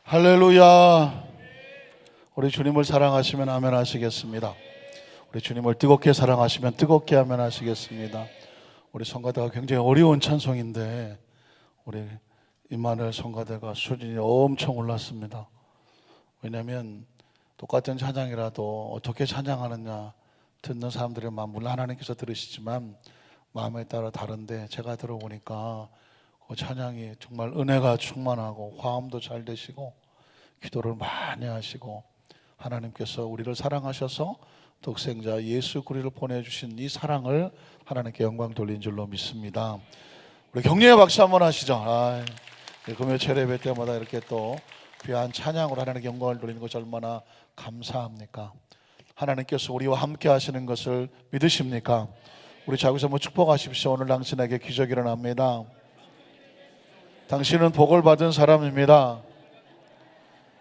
할렐루야. 우리 주님을 사랑하시면 아멘 하시겠습니다. 우리 주님을 뜨겁게 사랑하시면 뜨겁게 아멘 하시겠습니다. 우리 성가대가 굉장히 어려운 찬송인데 우리 임마누엘 성가대가 수준이 엄청 올랐습니다. 왜냐하면 똑같은 찬양이라도 어떻게 찬양하느냐 듣는 사람들의 마음, 물론 하나님께서 들으시지만 마음에 따라 다른데 제가 들어보니까 그 찬양이 정말 은혜가 충만하고 화음도 잘 되시고 기도를 많이 하시고 하나님께서 우리를 사랑하셔서 독생자 예수 그리스도를 보내주신 이 사랑을 하나님께 영광 돌린 줄로 믿습니다. 우리 격려의 박수 한번 하시죠. 금요 철예배 때마다 이렇게 또 귀한 찬양으로 하나님께 영광을 돌리는 것이 얼마나 감사합니까? 하나님께서 우리와 함께 하시는 것을 믿으십니까? 우리 자기서 한번 축복하십시오. 오늘 당신에게 기적이 일어납니다. 당신은 복을 받은 사람입니다.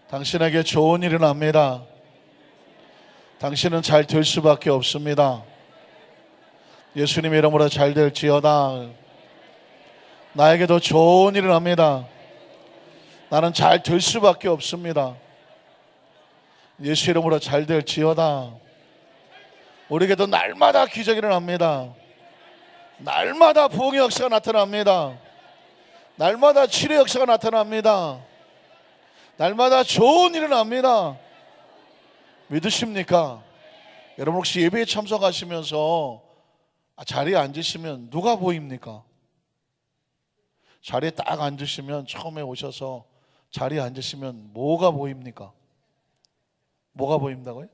당신에게 좋은 일이 일어납니다. 당신은 잘 될 수밖에 없습니다. 예수님의 이름으로 잘 될지어다. 나에게도 좋은 일이 일어납니다. 나는 잘 될 수밖에 없습니다. 예수 이름으로 잘 될지어다. 우리에게도 날마다 기적이 일어납니다. 날마다 부흥의 역사가 나타납니다. 날마다 치료 역사가 나타납니다. 날마다 좋은 일이 일어납니다. 믿으십니까? 여러분 혹시 예배에 참석하시면서 자리에 앉으시면 누가 보입니까? 자리에 딱 앉으시면 처음에 오셔서 자리에 앉으시면 뭐가 보입니까? 뭐가 보인다고요?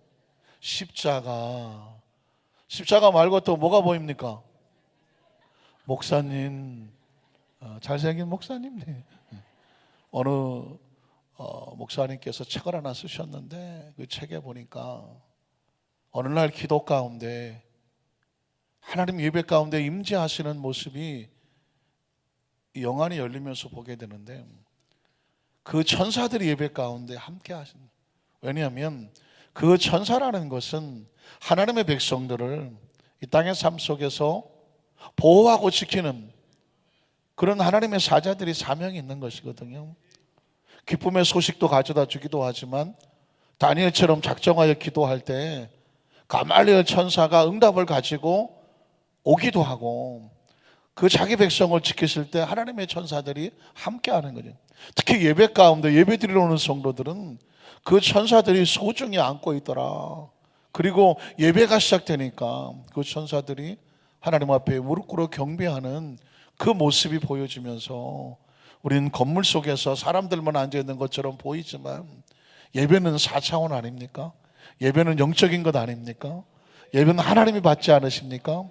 십자가. 십자가 말고 또 뭐가 보입니까? 목사님, 잘생긴 목사님. 어느 목사님께서 책을 하나 쓰셨는데 그 책에 보니까 어느 날 기도 가운데 하나님 예배 가운데 임재하시는 모습이 영안이 열리면서 보게 되는데 그 천사들이 예배 가운데 함께 하신. 왜냐하면 그 천사라는 것은 하나님의 백성들을 이 땅의 삶 속에서 보호하고 지키는 그런 하나님의 사자들이 사명이 있는 것이거든요. 기쁨의 소식도 가져다 주기도 하지만 다니엘처럼 작정하여 기도할 때 가말리엘 천사가 응답을 가지고 오기도 하고 그 자기 백성을 지키실 때 하나님의 천사들이 함께하는 거죠. 특히 예배 가운데 예배 드리러 오는 성도들은 그 천사들이 소중히 안고 있더라. 그리고 예배가 시작되니까 그 천사들이 하나님 앞에 무릎 꿇어 경배하는 그 모습이 보여지면서 우리는 건물 속에서 사람들만 앉아있는 것처럼 보이지만 예배는 4차원 아닙니까? 예배는 영적인 것 아닙니까? 예배는 하나님이 받지 않으십니까?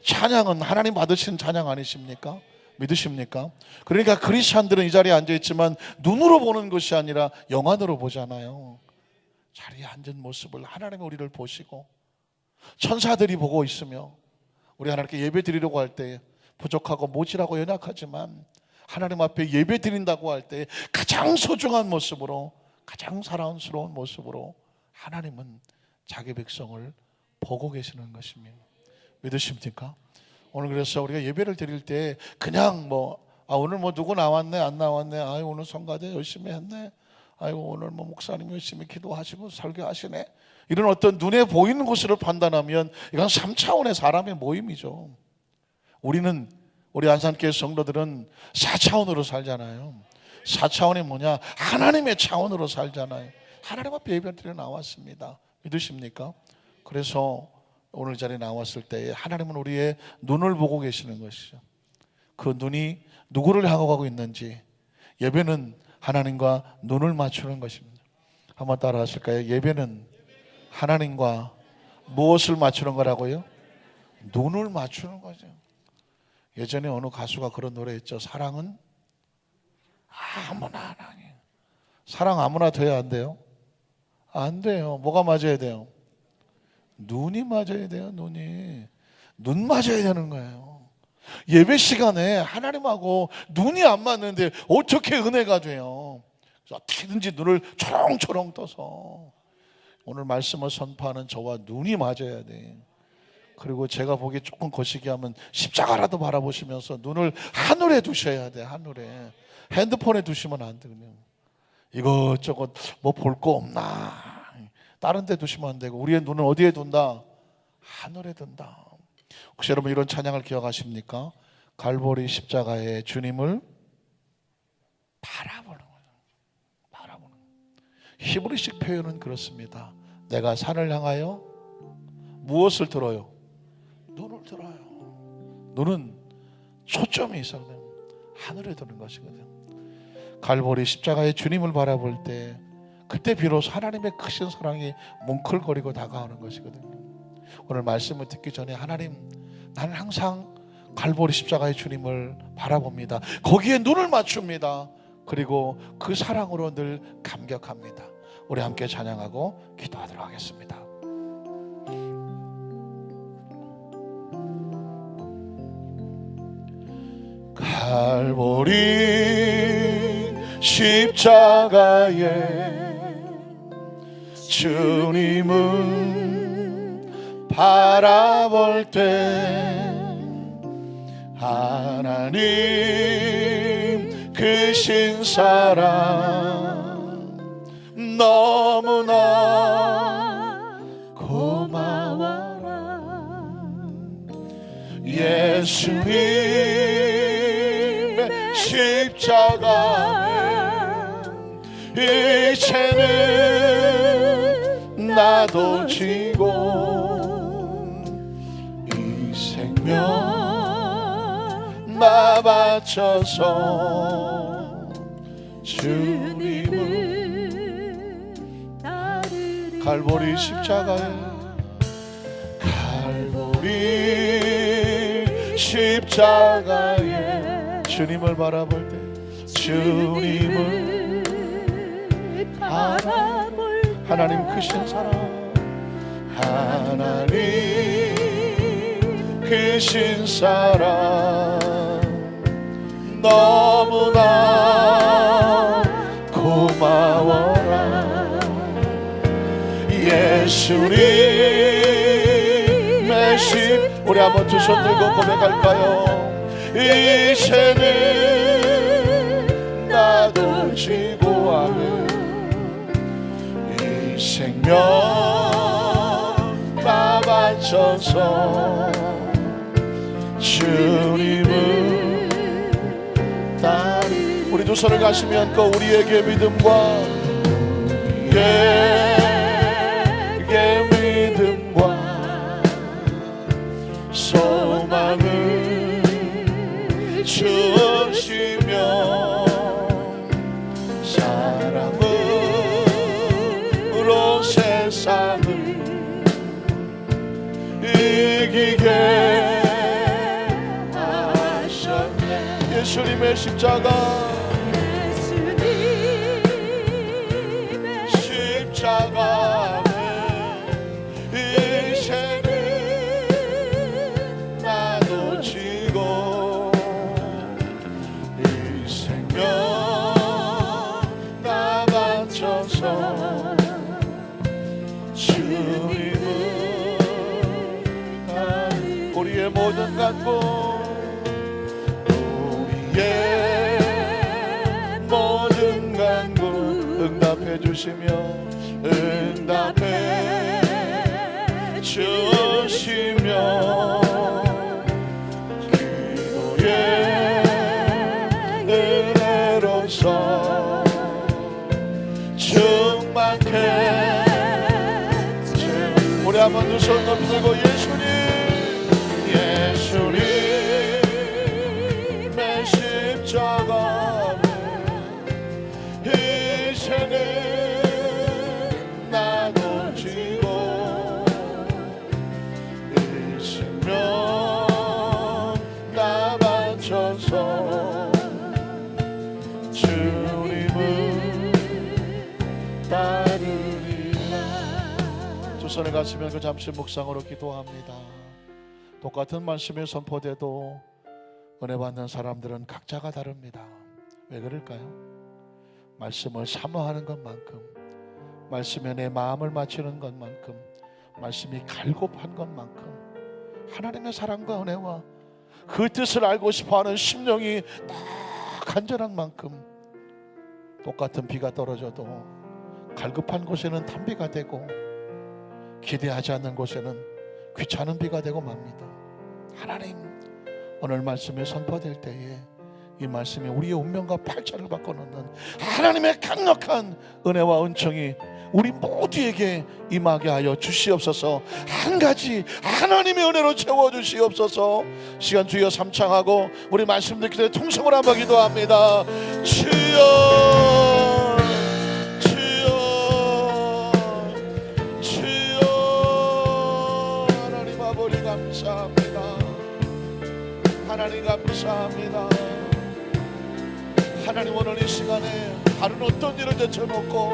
찬양은 하나님 받으신 찬양 아니십니까? 믿으십니까? 그러니까 크리스찬들은 이 자리에 앉아있지만 눈으로 보는 것이 아니라 영안으로 보잖아요. 자리에 앉은 모습을 하나님이 우리를 보시고 천사들이 보고 있으며 우리 하나님께 예배 드리려고 할 때 부족하고 모질하고 연약하지만 하나님 앞에 예배 드린다고 할 때 가장 소중한 모습으로 가장 사랑스러운 모습으로 하나님은 자기 백성을 보고 계시는 것입니다. 믿으십니까? 오늘 그래서 우리가 예배를 드릴 때 그냥 오늘 누구 나왔네 안 나왔네, 오늘 성가대 열심히 했네, 오늘 목사님 열심히 기도하시고 설교하시네, 이런 어떤 눈에 보이는 것으로 판단하면 이건 3차원의 사람의 모임이죠. 우리 안산교회 성도들은 4차원으로 살잖아요. 4차원이 뭐냐? 하나님의 차원으로 살잖아요. 하나님 앞에 예배드려 나왔습니다. 믿으십니까? 그래서 오늘 자리에 나왔을 때 하나님은 우리의 눈을 보고 계시는 것이죠. 그 눈이 누구를 향하고 있는지. 예배는 하나님과 눈을 맞추는 것입니다. 한번 따라 하실까요? 예배는 하나님과 무엇을 맞추는 거라고요? 눈을 맞추는 거죠. 예전에 어느 가수가 그런 노래 했죠. 사랑은 아무나 안 하게. 사랑 아무나 돼야 안 돼요? 안 돼요. 뭐가 맞아야 돼요? 눈이 맞아야 돼요. 눈 맞아야 되는 거예요. 예배 시간에 하나님하고 눈이 안 맞는데 어떻게 은혜가 돼요? 그래서 어떻게든지 눈을 초롱초롱 떠서 오늘 말씀을 선포하는 저와 눈이 맞아야 돼. 그리고 제가 보기에 조금 거시기 하면 십자가라도 바라보시면서 눈을 하늘에 두셔야 돼. 하늘에. 핸드폰에 두시면 안 돼요. 이것저것 뭐 볼 거 없나, 다른 데 두시면 안 되고 우리의 눈은 어디에 둔다? 하늘에 둔다. 혹시 여러분 이런 찬양을 기억하십니까? 갈보리 십자가의 주님을 바라보는 거예요. 바라보는 거예요. 히브리식 표현은 그렇습니다. 내가 산을 향하여 무엇을 들어요? 눈을 들어요. 눈은 초점이 있어야 돼요. 하늘에 두는 것이거든요. 갈보리 십자가의 주님을 바라볼 때 그때 비로소 하나님의 크신 사랑이 뭉클거리고 다가오는 것이거든요. 오늘 말씀을 듣기 전에 하나님, 나는 항상 갈보리 십자가의 주님을 바라봅니다. 거기에 눈을 맞춥니다. 그리고 그 사랑으로 늘 감격합니다. 우리 함께 찬양하고 기도하도록 하겠습니다. 갈보리 십자가에 주님을 바라볼 때 하나님 크신 사랑 너무나 고마워라. 예수님의 십자가 이제는 나도 지고 이 생명 나 바쳐서 주님을 따르리. 갈보리 십자가에 갈보리 십자가에 주님을 바라볼 때 주님을 바라볼 때 하나님 크신 사랑 하나님 크신 사랑 너무나 고마워라. 예수님의 십 우리 한번 두 손 들고 고백할까요? 이제는 나도 지고하는 이 생명 나 바쳐서 주님을 따르리. 우리 두 손을 가슴에 안고 우리에게 믿음과 우리에게 믿음과 소망을 주시며 사랑으로 세상을 이기게 예수님의 십자가 예수님의 십자가에 이제는 나도 지고 이 생명 나 바쳐서 주님을 따르리. 우리의 모든 간구 모든 간구 응답해 주시며 응답해 주시며 기도의 은혜로서 충만케 우리 한번 두 손 높이 들고 예수님의 십자가 이제는 나도 지고 이 생명 나 바쳐서 주님을 따르리라. 두 손을 가슴에 그 잠시 묵상으로 기도합니다. 똑같은 말씀이 선포돼도 은혜 받는 사람들은 각자가 다릅니다. 왜 그럴까요? 말씀을 사모하는 것만큼, 말씀에 내 마음을 맞추는 것만큼, 말씀이 갈급한 것만큼 하나님의 사랑과 은혜와 그 뜻을 알고 싶어하는 심령이 딱 간절한 만큼 똑같은 비가 떨어져도 갈급한 곳에는 단비가 되고 기대하지 않는 곳에는 귀찮은 비가 되고 맙니다. 하나님, 오늘 말씀이 선포될 때에 이 말씀이 우리의 운명과 팔자를 바꿔놓는 하나님의 강력한 은혜와 은총이 우리 모두에게 임하게 하여 주시옵소서. 한 가지 하나님의 은혜로 채워주시옵소서. 시간 주여 삼창하고 우리 말씀 듣기 전에 통성을 한번 기도합니다. 주여, 주여, 주여. 하나님 아버지 감사합니다. 하나님 감사합니다. 하나님, 오늘 이 시간에 다른 어떤 일을 제쳐놓고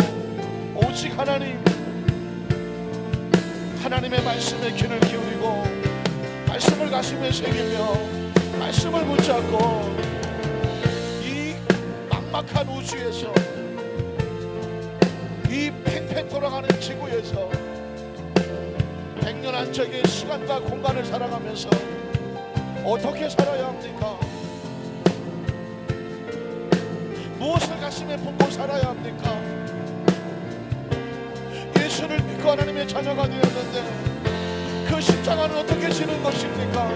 오직 하나님의 말씀에 귀를 기울이고 말씀을 가슴에 새기며 말씀을 붙잡고 이 막막한 우주에서, 이 팽팽 돌아가는 지구에서 100년 안짝의 시간과 공간을 살아가면서 어떻게 살아야 합니까? 무엇을 가슴에 품고 살아야 합니까? 예수를 믿고 하나님의 자녀가 되었는데 그 십자가는 어떻게 지는 것입니까?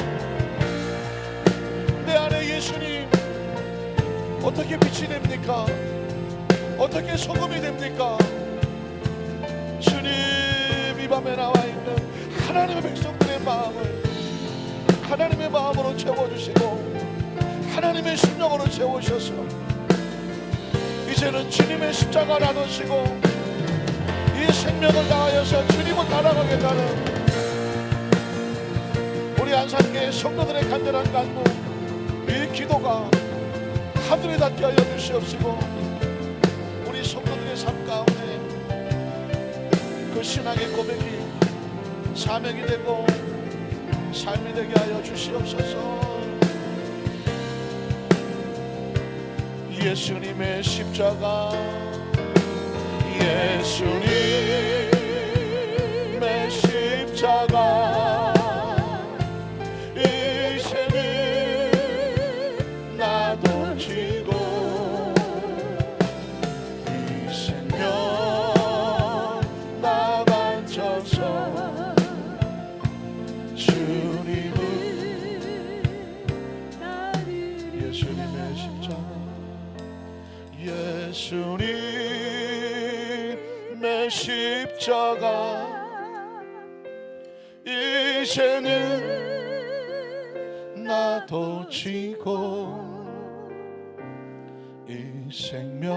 내 안에 예수님 어떻게 빛이 됩니까? 어떻게 소금이 됩니까? 주님, 이 밤에 나와 있는 하나님의 백성들의 마음을 하나님의 마음으로 채워주시고 하나님의 심령으로 채우셔서 이제는 주님의 십자가 나누시고 이 생명을 다하여서 주님을 따라가겠다는 우리 안산교회 성도들의 간절한 간구, 이 기도가 하늘에 닿게 하여 주시옵시고 우리 성도들의 삶 가운데 그 신앙의 고백이 사명이 되고 삶이 되게 하여 주시옵소서. 예수님의 십자가, 예수님의 십자가, 이제는 나도 지고 이 생명 나 바쳐서 주님을, 예수님의 십자가, 예수님의 십자가, 이제는 나도 지고 이 생명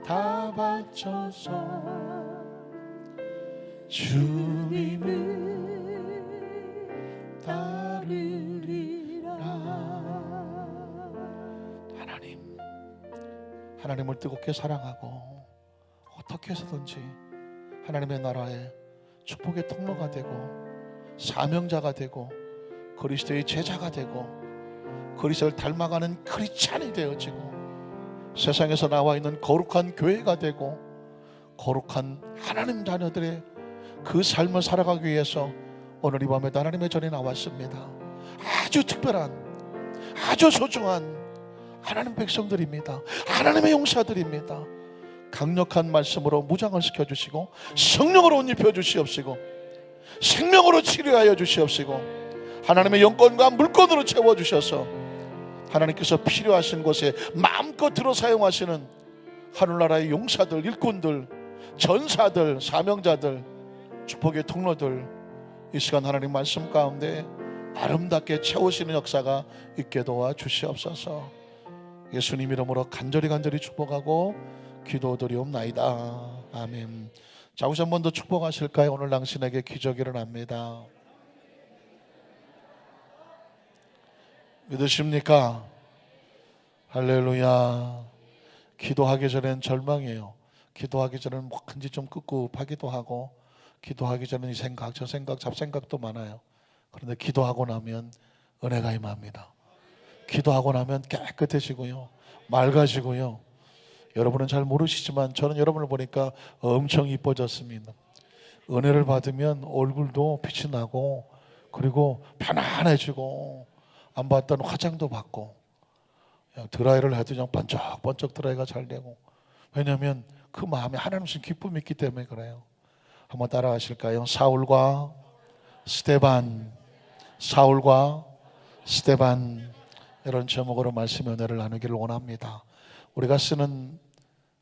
다 바쳐서 주님을 따르리라. 하나님을 뜨겁게 사랑하고 어떻게 해서든지 하나님의 나라에 축복의 통로가 되고 사명자가 되고 그리스도의 제자가 되고 그리스도를 닮아가는 크리스찬이 되어지고 세상에서 나와 있는 거룩한 교회가 되고 거룩한 하나님 자녀들의 그 삶을 살아가기 위해서 오늘 이 밤에 하나님의 전에 나왔습니다. 아주 특별한, 아주 소중한 하나님 백성들입니다. 하나님의 용사들입니다. 강력한 말씀으로 무장을 시켜주시고 성령으로 옷 입혀주시옵시고 생명으로 치료하여 주시옵시고 하나님의 영권과 물권으로 채워주셔서 하나님께서 필요하신 곳에 마음껏 들어 사용하시는 하늘나라의 용사들, 일꾼들, 전사들, 사명자들, 축복의 통로들, 이 시간 하나님 말씀 가운데 아름답게 채우시는 역사가 있게 도와 주시옵소서. 예수님 이름으로 간절히 축복하고 기도드리옵나이다. 아멘. 자, 혹시 한 번 더 축복하실까요? 오늘 당신에게 기적이 일어납니다. 믿으십니까? 할렐루야. 기도하기 전엔 절망이에요. 기도하기 전엔 뭐든지 좀 꿉꿉하기도 하고 기도하기 전엔 이 생각 저 생각 잡생각도 많아요. 그런데 기도하고 나면 은혜가 임합니다. 기도하고 나면 깨끗해지고요, 맑아지고요. 여러분은 잘 모르시지만 저는 여러분을 보니까 엄청 이뻐졌습니다. 은혜를 받으면 얼굴도 빛이 나고 그리고 편안해지고 안 봤던 화장도 받고 드라이를 해도 그냥 번쩍번쩍 드라이가 잘 되고. 왜냐하면 그 마음에 하나님 주신 기쁨이 있기 때문에 그래요. 한번 따라 하실까요? 사울과 스데반, 사울과 스데반, 이런 제목으로 말씀의 은혜를 나누기를 원합니다. 우리가 쓰는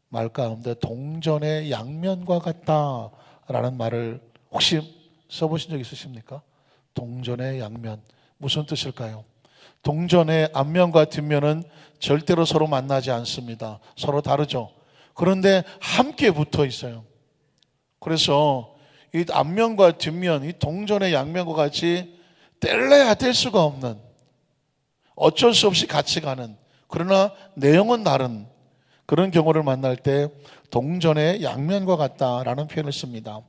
말 가운데 동전의 양면과 같다라는 말을 혹시 써보신 적 있으십니까? 동전의 양면, 무슨 뜻일까요? 동전의 앞면과 뒷면은 절대로 서로 만나지 않습니다. 서로 다르죠. 그런데 함께 붙어 있어요. 그래서 이 앞면과 뒷면, 이 동전의 양면과 같이 뗄래야 뗄 수가 없는, 어쩔 수 없이 같이 가는, 그러나 내용은 다른 그런 경우를 만날 때 동전의 양면과 같다라는 표현을 씁니다.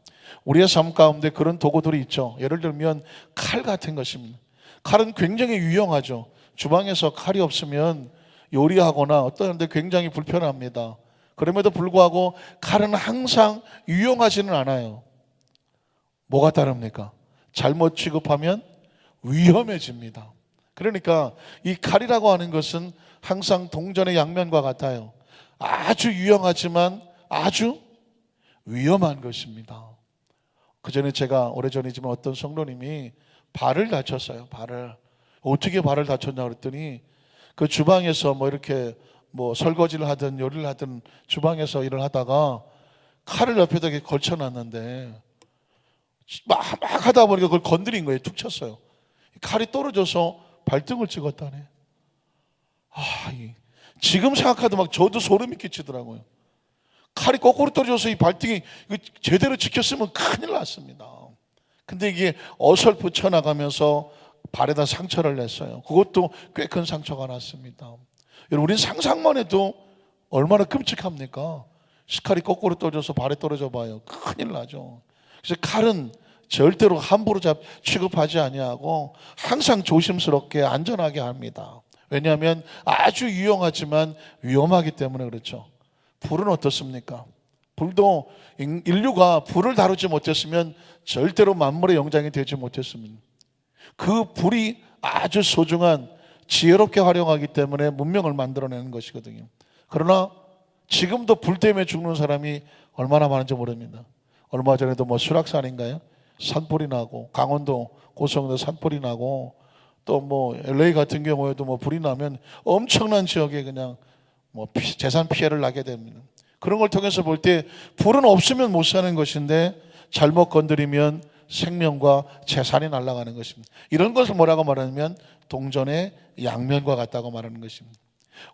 우리의 삶 가운데 그런 도구들이 있죠. 예를 들면 칼 같은 것입니다. 칼은 굉장히 유용하죠. 주방에서 칼이 없으면 요리하거나 어떤 데 굉장히 불편합니다. 그럼에도 불구하고 칼은 항상 유용하지는 않아요. 뭐가 다릅니까? 잘못 취급하면 위험해집니다. 그러니까 이 칼이라고 하는 것은 항상 동전의 양면과 같아요. 아주 유용하지만 아주 위험한 것입니다. 그 전에 제가 오래전이지만 어떤 성도님이 발을 다쳤어요. 발을. 어떻게 발을 다쳤냐 그랬더니 그 주방에서 이렇게 설거지를 하든 요리를 하든 주방에서 일을 하다가 칼을 옆에다 이렇게 걸쳐놨는데 막 하다 보니까 그걸 건드린 거예요. 툭 쳤어요. 칼이 떨어져서 발등을 찍었다네. 지금 생각하도 막 저도 소름이 끼치더라고요. 칼이 거꾸로 떨어져서 이 발등이 제대로 찍혔으면 큰일 났습니다. 근데 이게 어설프 쳐나가면서 발에다 상처를 냈어요. 그것도 꽤 큰 상처가 났습니다. 여러분, 우린 상상만 해도 얼마나 끔찍합니까? 칼이 거꾸로 떨어져서 발에 떨어져 봐요. 큰일 나죠. 그래서 칼은 절대로 함부로 취급하지 아니하고 항상 조심스럽게 안전하게 합니다. 왜냐하면 아주 유용하지만 위험하기 때문에 그렇죠. 불은 어떻습니까? 불도 인류가 불을 다루지 못했으면 절대로 만물의 영장이 되지 못했습니다. 그 불이 아주 소중한, 지혜롭게 활용하기 때문에 문명을 만들어내는 것이거든요. 그러나 지금도 불 때문에 죽는 사람이 얼마나 많은지 모릅니다. 얼마 전에도 수락산인가요? 산불이 나고, 강원도 고성도 산불이 나고, 또 LA 같은 경우에도 불이 나면 엄청난 지역에 그냥 재산 피해를 나게 됩니다. 그런 걸 통해서 볼 때 불은 없으면 못 사는 것인데 잘못 건드리면 생명과 재산이 날아가는 것입니다. 이런 것을 뭐라고 말하냐면 동전의 양면과 같다고 말하는 것입니다.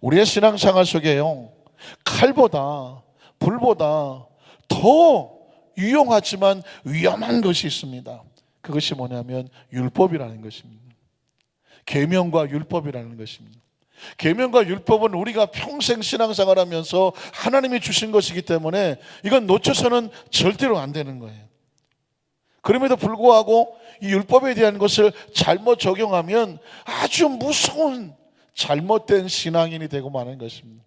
우리의 신앙생활 속에요, 칼보다 불보다 더 유용하지만 위험한 것이 있습니다. 그것이 뭐냐면 율법이라는 것입니다. 계명과 율법이라는 것입니다. 계명과 율법은 우리가 평생 신앙생활하면서 하나님이 주신 것이기 때문에 이건 놓쳐서는 절대로 안 되는 거예요. 그럼에도 불구하고 이 율법에 대한 것을 잘못 적용하면 아주 무서운 잘못된 신앙인이 되고 마는 것입니다.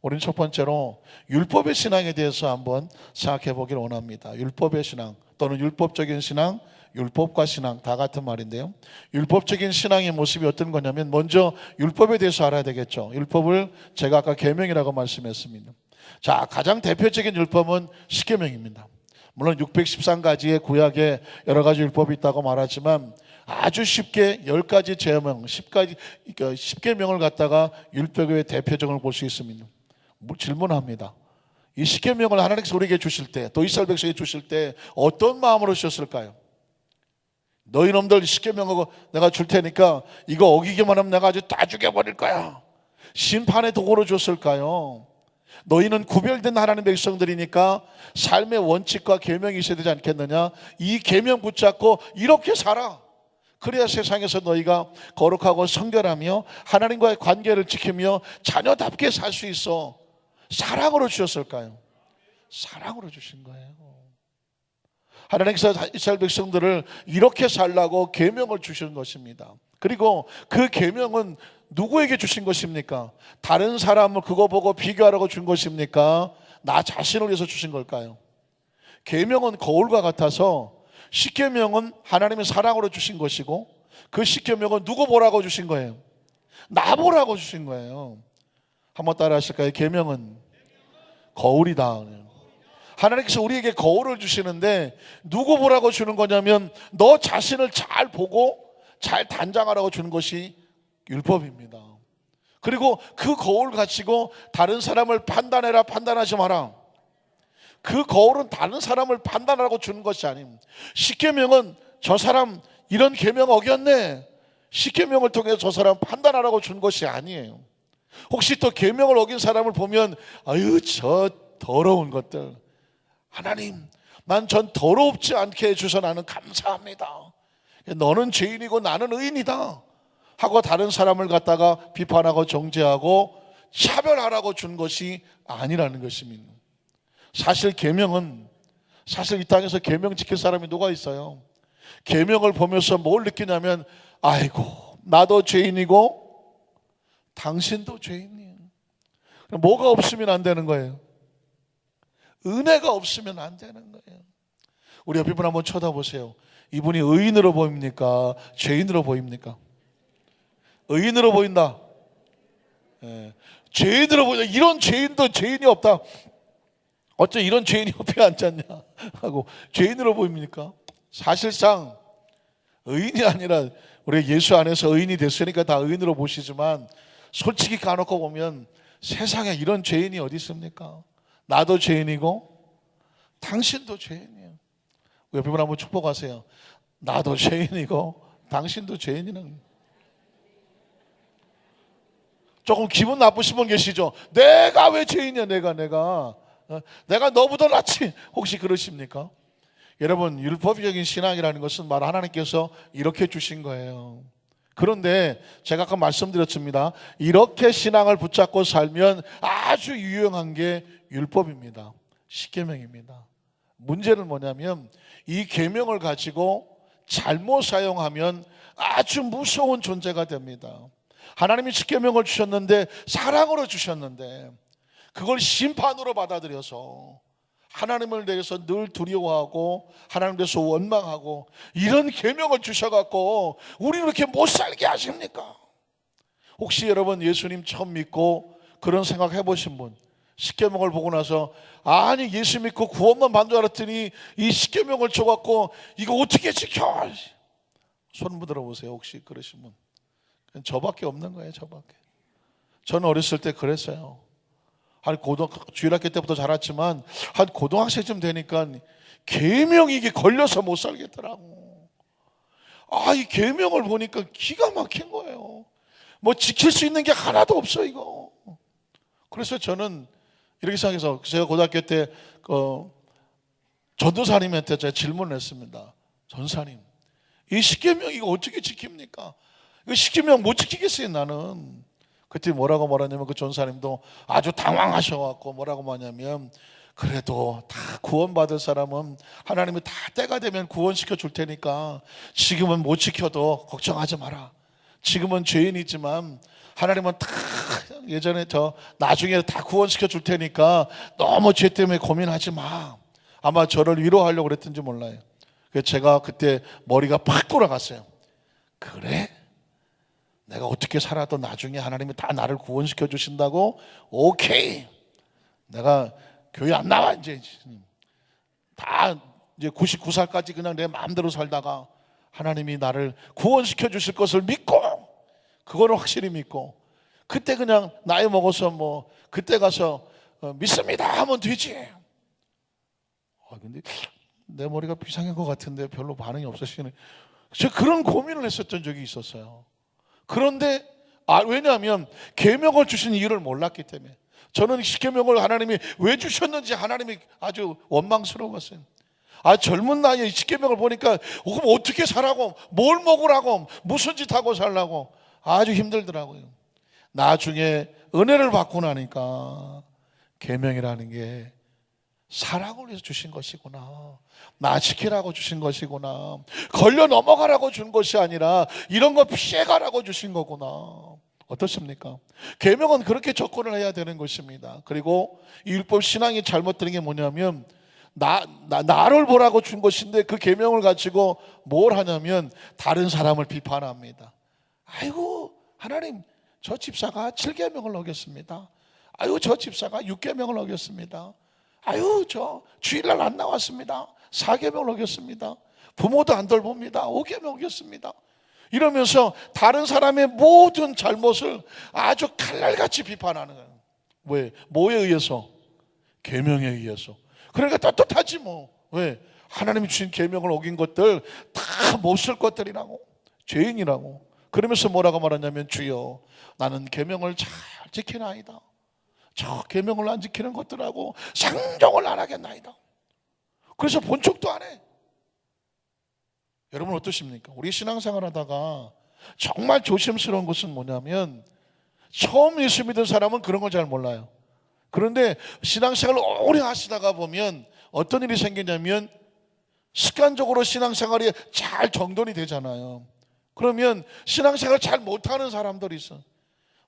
우리는 첫 번째로 율법의 신앙에 대해서 한번 생각해 보기를 원합니다. 율법의 신앙 또는 율법적인 신앙, 율법과 신앙 다 같은 말인데요. 율법적인 신앙의 모습이 어떤 거냐면 먼저 율법에 대해서 알아야 되겠죠. 율법을 제가 아까 계명이라고 말씀했습니다. 자, 가장 대표적인 율법은 십계명입니다. 물론 613가지의 구약에 여러 가지 율법이 있다고 말하지만 아주 쉽게 10가지 제명, 10계명을 갖다가 율법의 대표적으로 볼 수 있습니다. 질문합니다. 이 십계명을 하나님께서 우리에게 주실 때, 또 이스라엘 백성에게 주실 때 어떤 마음으로 주셨을까요? 너희 놈들 십계명하고 내가 줄 테니까 이거 어기기만 하면 내가 아주 다 죽여버릴 거야. 심판의 도구로 줬을까요? 너희는 구별된 하나님의 백성들이니까 삶의 원칙과 계명이 있어야 되지 않겠느냐? 이 계명 붙잡고 이렇게 살아. 그래야 세상에서 너희가 거룩하고 성결하며 하나님과의 관계를 지키며 자녀답게 살 수 있어. 사랑으로 주셨을까요? 사랑으로 주신 거예요. 하나님께서 이스라엘 백성들을 이렇게 살라고 계명을 주신 것입니다. 그리고 그 계명은 누구에게 주신 것입니까? 다른 사람을 그거 보고 비교하라고 준 것입니까? 나 자신을 위해서 주신 걸까요? 계명은 거울과 같아서 십계명은 하나님의 사랑으로 주신 것이고 그 십계명은 누구 보라고 주신 거예요? 나 보라고 주신 거예요. 한번 따라 하실까요? 계명은 거울이다. 하나님께서 우리에게 거울을 주시는데 누구 보라고 주는 거냐면 너 자신을 잘 보고 잘 단장하라고 주는 것이 율법입니다. 그리고 그 거울 가지고 다른 사람을 판단해라, 판단하지 마라. 그 거울은 다른 사람을 판단하라고 주는 것이 아닙니다. 십계명은 저 사람 이런 계명 어겼네, 십계명을 통해 저 사람 판단하라고 준 것이 아니에요. 혹시 또 계명을 어긴 사람을 보면 아유 저 더러운 것들, 하나님 난 전 더럽지 않게 해주셔서 나는 감사합니다, 너는 죄인이고 나는 의인이다 하고 다른 사람을 갖다가 비판하고 정죄하고 차별하라고 준 것이 아니라는 것입니다. 사실 계명은, 사실 이 땅에서 계명 지킬 사람이 누가 있어요? 계명을 보면서 뭘 느끼냐면 아이고 나도 죄인이고 당신도 죄인이에요. 뭐가 없으면 안 되는 거예요? 은혜가 없으면 안 되는 거예요. 우리 옆에 분 한번 쳐다보세요. 이분이 의인으로 보입니까? 죄인으로 보입니까? 의인으로 보인다. 예. 죄인으로 보인다. 이런 죄인도 죄인이 없다. 어째 이런 죄인이 옆에 앉았냐 하고 죄인으로 보입니까? 사실상 의인이 아니라 우리 예수 안에서 의인이 됐으니까 다 의인으로 보시지만 솔직히 까놓고 보면 세상에 이런 죄인이 어디 있습니까? 나도 죄인이고 당신도 죄인이에요. 옆에 분 한번 축복하세요. 나도 죄인이고 당신도 죄인이는. 조금 기분 나쁘신 분 계시죠? 내가 왜 죄인이야? 내가 너보다 낫지? 혹시 그러십니까? 여러분, 율법적인 신앙이라는 것은 말 하나님께서 이렇게 주신 거예요. 그런데 제가 아까 말씀드렸습니다. 이렇게 신앙을 붙잡고 살면 아주 유용한 게 율법입니다. 십계명입니다. 문제는 뭐냐면 이 계명을 가지고 잘못 사용하면 아주 무서운 존재가 됩니다. 하나님이 십계명을 주셨는데, 사랑으로 주셨는데 그걸 심판으로 받아들여서 하나님을 대해서 늘 두려워하고 하나님 대해서 원망하고 이런 계명을 주셔갖고 우리를 이렇게 못 살게 하십니까? 혹시 여러분 예수님 처음 믿고 그런 생각 해보신 분, 십계명을 보고 나서 아니 예수 믿고 구원만 받는 줄 알았더니 이 십계명을 줘갖고 이거 어떻게 지켜? 손 한번 들어보세요. 혹시 그러신 분. 저밖에 없는 거예요. 저밖에. 저는 어렸을 때 그랬어요. 한 주일학교 때부터 자랐지만 한 고등학생쯤 되니까 계명이 이게 걸려서 못 살겠더라고. 이 계명을 보니까 기가 막힌 거예요. 뭐 지킬 수 있는 게 하나도 없어 이거. 그래서 저는 이렇게 생각해서 제가 고등학교 때 전도사님한테 제가 질문을 했습니다. 전사님, 이 십계명 이거 어떻게 지킵니까? 이거 십계명 못 지키겠어요 나는. 그때 뭐라고 말하냐면 그 전사님도 아주 당황하셔갖고 뭐라고 말하냐면 그래도 다 구원받을 사람은 하나님이 다 때가 되면 구원시켜 줄 테니까 지금은 못 지켜도 걱정하지 마라. 지금은 죄인이지만 하나님은 다 예전에 나중에 다 구원시켜 줄 테니까 너무 죄 때문에 고민하지 마. 아마 저를 위로하려고 그랬던지 몰라요. 그래서 제가 그때 머리가 팍 돌아갔어요. 그래? 내가 어떻게 살아도 나중에 하나님이 다 나를 구원시켜 주신다고? 오케이. 내가 교회 안 나와 이제. 다 이제 99살까지 그냥 내 마음대로 살다가 하나님이 나를 구원시켜 주실 것을 믿고, 그거는 확실히 믿고, 그때 그냥 나이 먹어서 뭐 그때 가서 믿습니다 하면 되지. 근데 내 머리가 비상한 것 같은데 별로 반응이 없으시네. 제가 그런 고민을 했었던 적이 있었어요. 그런데 왜냐하면 계명을 주신 이유를 몰랐기 때문에. 저는 십계명을 하나님이 왜 주셨는지 하나님이 아주 원망스러웠어요. 젊은 나이에 십계명을 보니까 그럼 어떻게 살라고, 뭘 먹으라고, 무슨 짓 하고 살라고 아주 힘들더라고요. 나중에 은혜를 받고 나니까 계명이라는 게 사랑을 위해서 주신 것이구나, 나 지키라고 주신 것이구나, 걸려 넘어가라고 준 것이 아니라 이런 거 피해가라고 주신 거구나. 어떻습니까? 계명은 그렇게 접근을 해야 되는 것입니다. 그리고 이 율법 신앙이 잘못되는 게 뭐냐면 나를 보라고 준 것인데 그 계명을 가지고 뭘 하냐면 다른 사람을 비판합니다. 아이고 하나님, 저 집사가 7계명을 어겼습니다. 아유, 저 집사가 6계명을 어겼습니다. 아유, 저 주일날 안 나왔습니다. 4계명을 어겼습니다. 부모도 안 돌봅니다. 5계명 어겼습니다. 이러면서 다른 사람의 모든 잘못을 아주 칼날같이 비판하는 거예요. 왜? 뭐에 의해서? 계명에 의해서. 그러니까 떳떳하지 뭐. 왜? 하나님이 주신 계명을 어긴 것들 다 못 쓸 것들이라고, 죄인이라고. 그러면서 뭐라고 말하냐면, 주여, 나는 계명을 잘 지키나이다. 저 계명을 안 지키는 것들하고 상종을 안 하겠나이다. 그래서 본척도 안 해. 여러분 어떠십니까? 우리 신앙생활 하다가 정말 조심스러운 것은 뭐냐면, 처음 예수 믿은 사람은 그런 걸 잘 몰라요. 그런데 신앙생활을 오래 하시다가 보면 어떤 일이 생기냐면, 습관적으로 신앙생활이 잘 정돈이 되잖아요. 그러면 신앙생활 잘 못하는 사람들이 있어.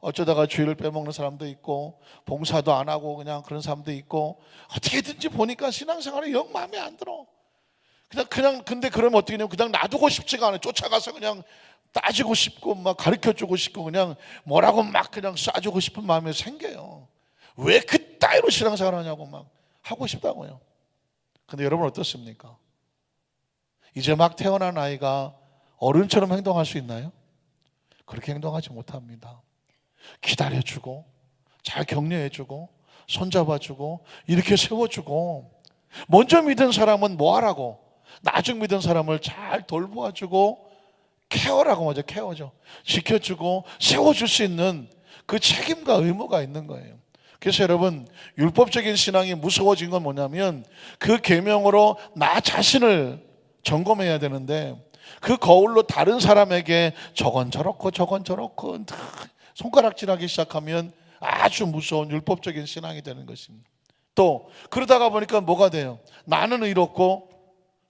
어쩌다가 주일을 빼먹는 사람도 있고, 봉사도 안 하고 그냥 그런 사람도 있고, 어떻게든지 보니까 신앙생활이 영 마음에 안 들어. 근데 그러면 어떻게 되냐면, 그냥 놔두고 싶지가 않아요. 쫓아가서 그냥 따지고 싶고 막 가르쳐주고 싶고 그냥 뭐라고 막 그냥 쏴주고 싶은 마음이 생겨요. 왜 그따위로 신앙생활 하냐고 막 하고 싶다고요. 근데 여러분 어떻습니까? 이제 막 태어난 아이가 어른처럼 행동할 수 있나요? 그렇게 행동하지 못합니다. 기다려주고, 잘 격려해주고, 손잡아주고, 이렇게 세워주고, 먼저 믿은 사람은 뭐 하라고? 나중 믿은 사람을 잘 돌보아주고, 케어라고 하죠. 케어죠. 지켜주고 세워줄 수 있는 그 책임과 의무가 있는 거예요. 그래서 여러분, 율법적인 신앙이 무서워진 건 뭐냐면, 그 계명으로 나 자신을 점검해야 되는데, 그 거울로 다른 사람에게 저건 저렇고 저건 저렇고 손가락질하기 시작하면 아주 무서운 율법적인 신앙이 되는 것입니다. 또 그러다가 보니까 뭐가 돼요? 나는 의롭고